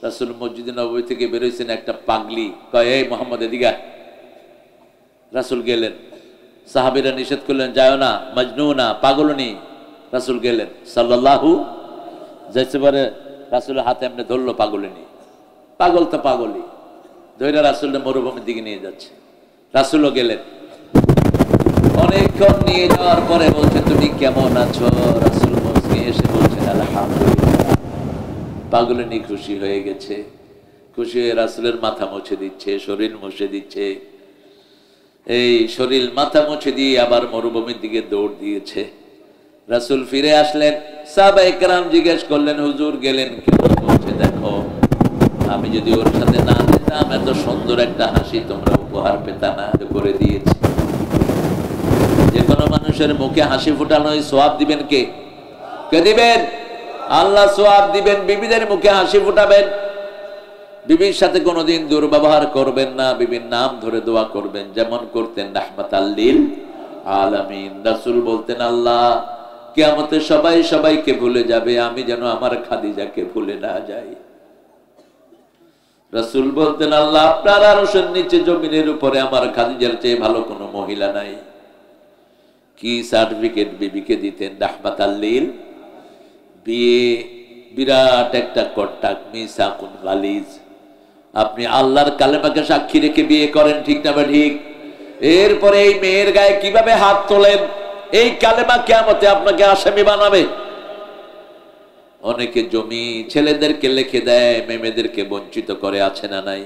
রাসূল মসজিদে নববী থেকে বেরোইছেন, একটা পাগলি কয় এই মোহাম্মদ এদিকে। রাসূল গেলেন, সাহাবীরা নিষেধ করলেন যাও না, মজনুনা, পাগলনি। রাসূল গেলেন সাল্লাল্লাহু যাইতে পারে, রাসূলের হাতে এমনি ধরলো পাগলিনী। পাগল তো পাগলই, ধৈর্য রাসূলের মরুভূমির দিকে নিয়ে যাচ্ছে। রাসূলও গেলেন, অনেকক্ষণ নিয়ে যাওয়ার পরে বলছে তুমি কেমন আছো? রাসূল মুস্কি এসে বলছেন আলহামদুলিল্লাহ। পাগলিনী খুশি হয়ে গেছে, খুশি হয়ে রাসূলের মাথা মুছে দিচ্ছে, শরীর মুছে দিচ্ছে। এই শরীর মাথা মুছে দিয়ে আবার মরুভূমির দিকে দৌড় দিয়েছে। রাসূল ফিরে আসলেন, সাহাবায়ে কেরাম জিজ্ঞেস করলেন হুজুর গেলেন কেন? বলছে দেখো, আমি যদি ওর সাথে না যেতাম এত সুন্দর একটা হাসি তোমরা উপহার পেতা না, করে দিয়েছি। যে কোনো মানুষের মুখে হাসি ফুটানো সওয়াব দিবেন কে? কে দিবেন? আল্লাহ সওয়াব দিবেন। বিবিদের মুখে হাসি ফুটাবেন, বিবির সাথে কোনোদিন দুর্ব্যবহার করবেন না, বিবির নাম ধরে দোয়া করবেন, যেমন করতেন রাহমাতাল লিল আলামিন। রাসূল বলতেন আল্লাহ কিয়ামতে সবাই সবাইকে ভুলে যাবে, আমি যেন আমার খাদিজাকে ভুলে না যাই। রাসূল বলতেন আল্লাহ আপনার আরশের নিচে জমিনের উপরে আমার খাদিজার চেয়ে ভালো কোনো মহিলা নাই। কি সার্টিফিকেট বিবিকে দিতেন? রাহমাতাল লিল, বিয়ে বিরাট একটা কট্টাক, মিসাকুন গালিজ। আপনি আল্লাহর কালেমাকে সাক্ষী রেখে বিয়ে করেন, ঠিক না বা ঠিক? এরপরে এই মেয়ের গায়ে কিভাবে হাত তোলেন? এই কালেমা কিয়ামতে আপনাকে আসামি বানাবে। অনেকে জমি ছেলেদেরকে লিখে দেয়, মেয়েদেরকে বঞ্চিত করে, আছে না নাই?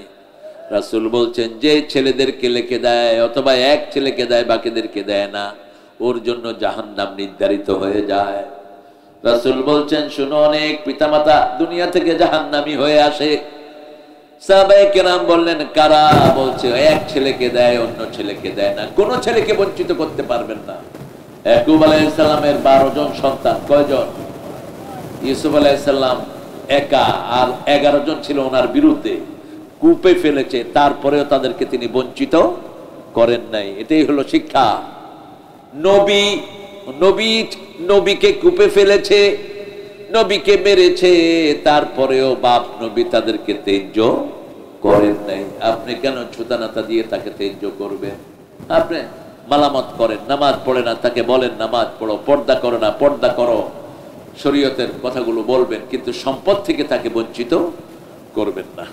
রাসূল বলছেন, যে ছেলেদেরকে লিখে দেয় অথবা এক ছেলেকে দেয় বাকিদেরকে দেয় না, ওর জন্য জাহান্নাম নির্ধারিত হয়ে যায়। রাসূল বলছেন, শুনো, অনেক পিতামাতা দুনিয়া থেকে জাহান্নামী হয়ে আসে। সাহাবায়ে কেরাম বললেন, কারা? বলছে, এক ছেলেকে দেয়, অন্য ছেলেকে দেয় না। কোন ছেলেকে বঞ্চিত করতে পারবেন না। ইয়াকুব আলাইহিস সালামের 12 জন সন্তান, কয়জন? ইউসুফ আলাইহিস সালাম একা, আর 11 জন ছিল ওনার বিরুদ্ধে, কূপে ফেলেছে, তারপরেও তাদেরকে তিনি বঞ্চিত করেন নাই। এটাই হলো শিক্ষা। নবীকে কূপে ফেলেছে, নবীকে মেরেছে, তারপরেও বাপ নবী তাদেরকে তেজ্য করেন নাই। আপনি কেন ছুতানাতা দিয়ে তাকে তেজ্য করবেন? আপনি মালামত করেন, নামাজ পড়ে না, তাকে বলেন নামাজ পড়ো, পর্দা করো না, পর্দা করো, শরীয়তের কথাগুলো বলবেন, কিন্তু সম্পদ থেকে তাকে বঞ্চিত করবেন না।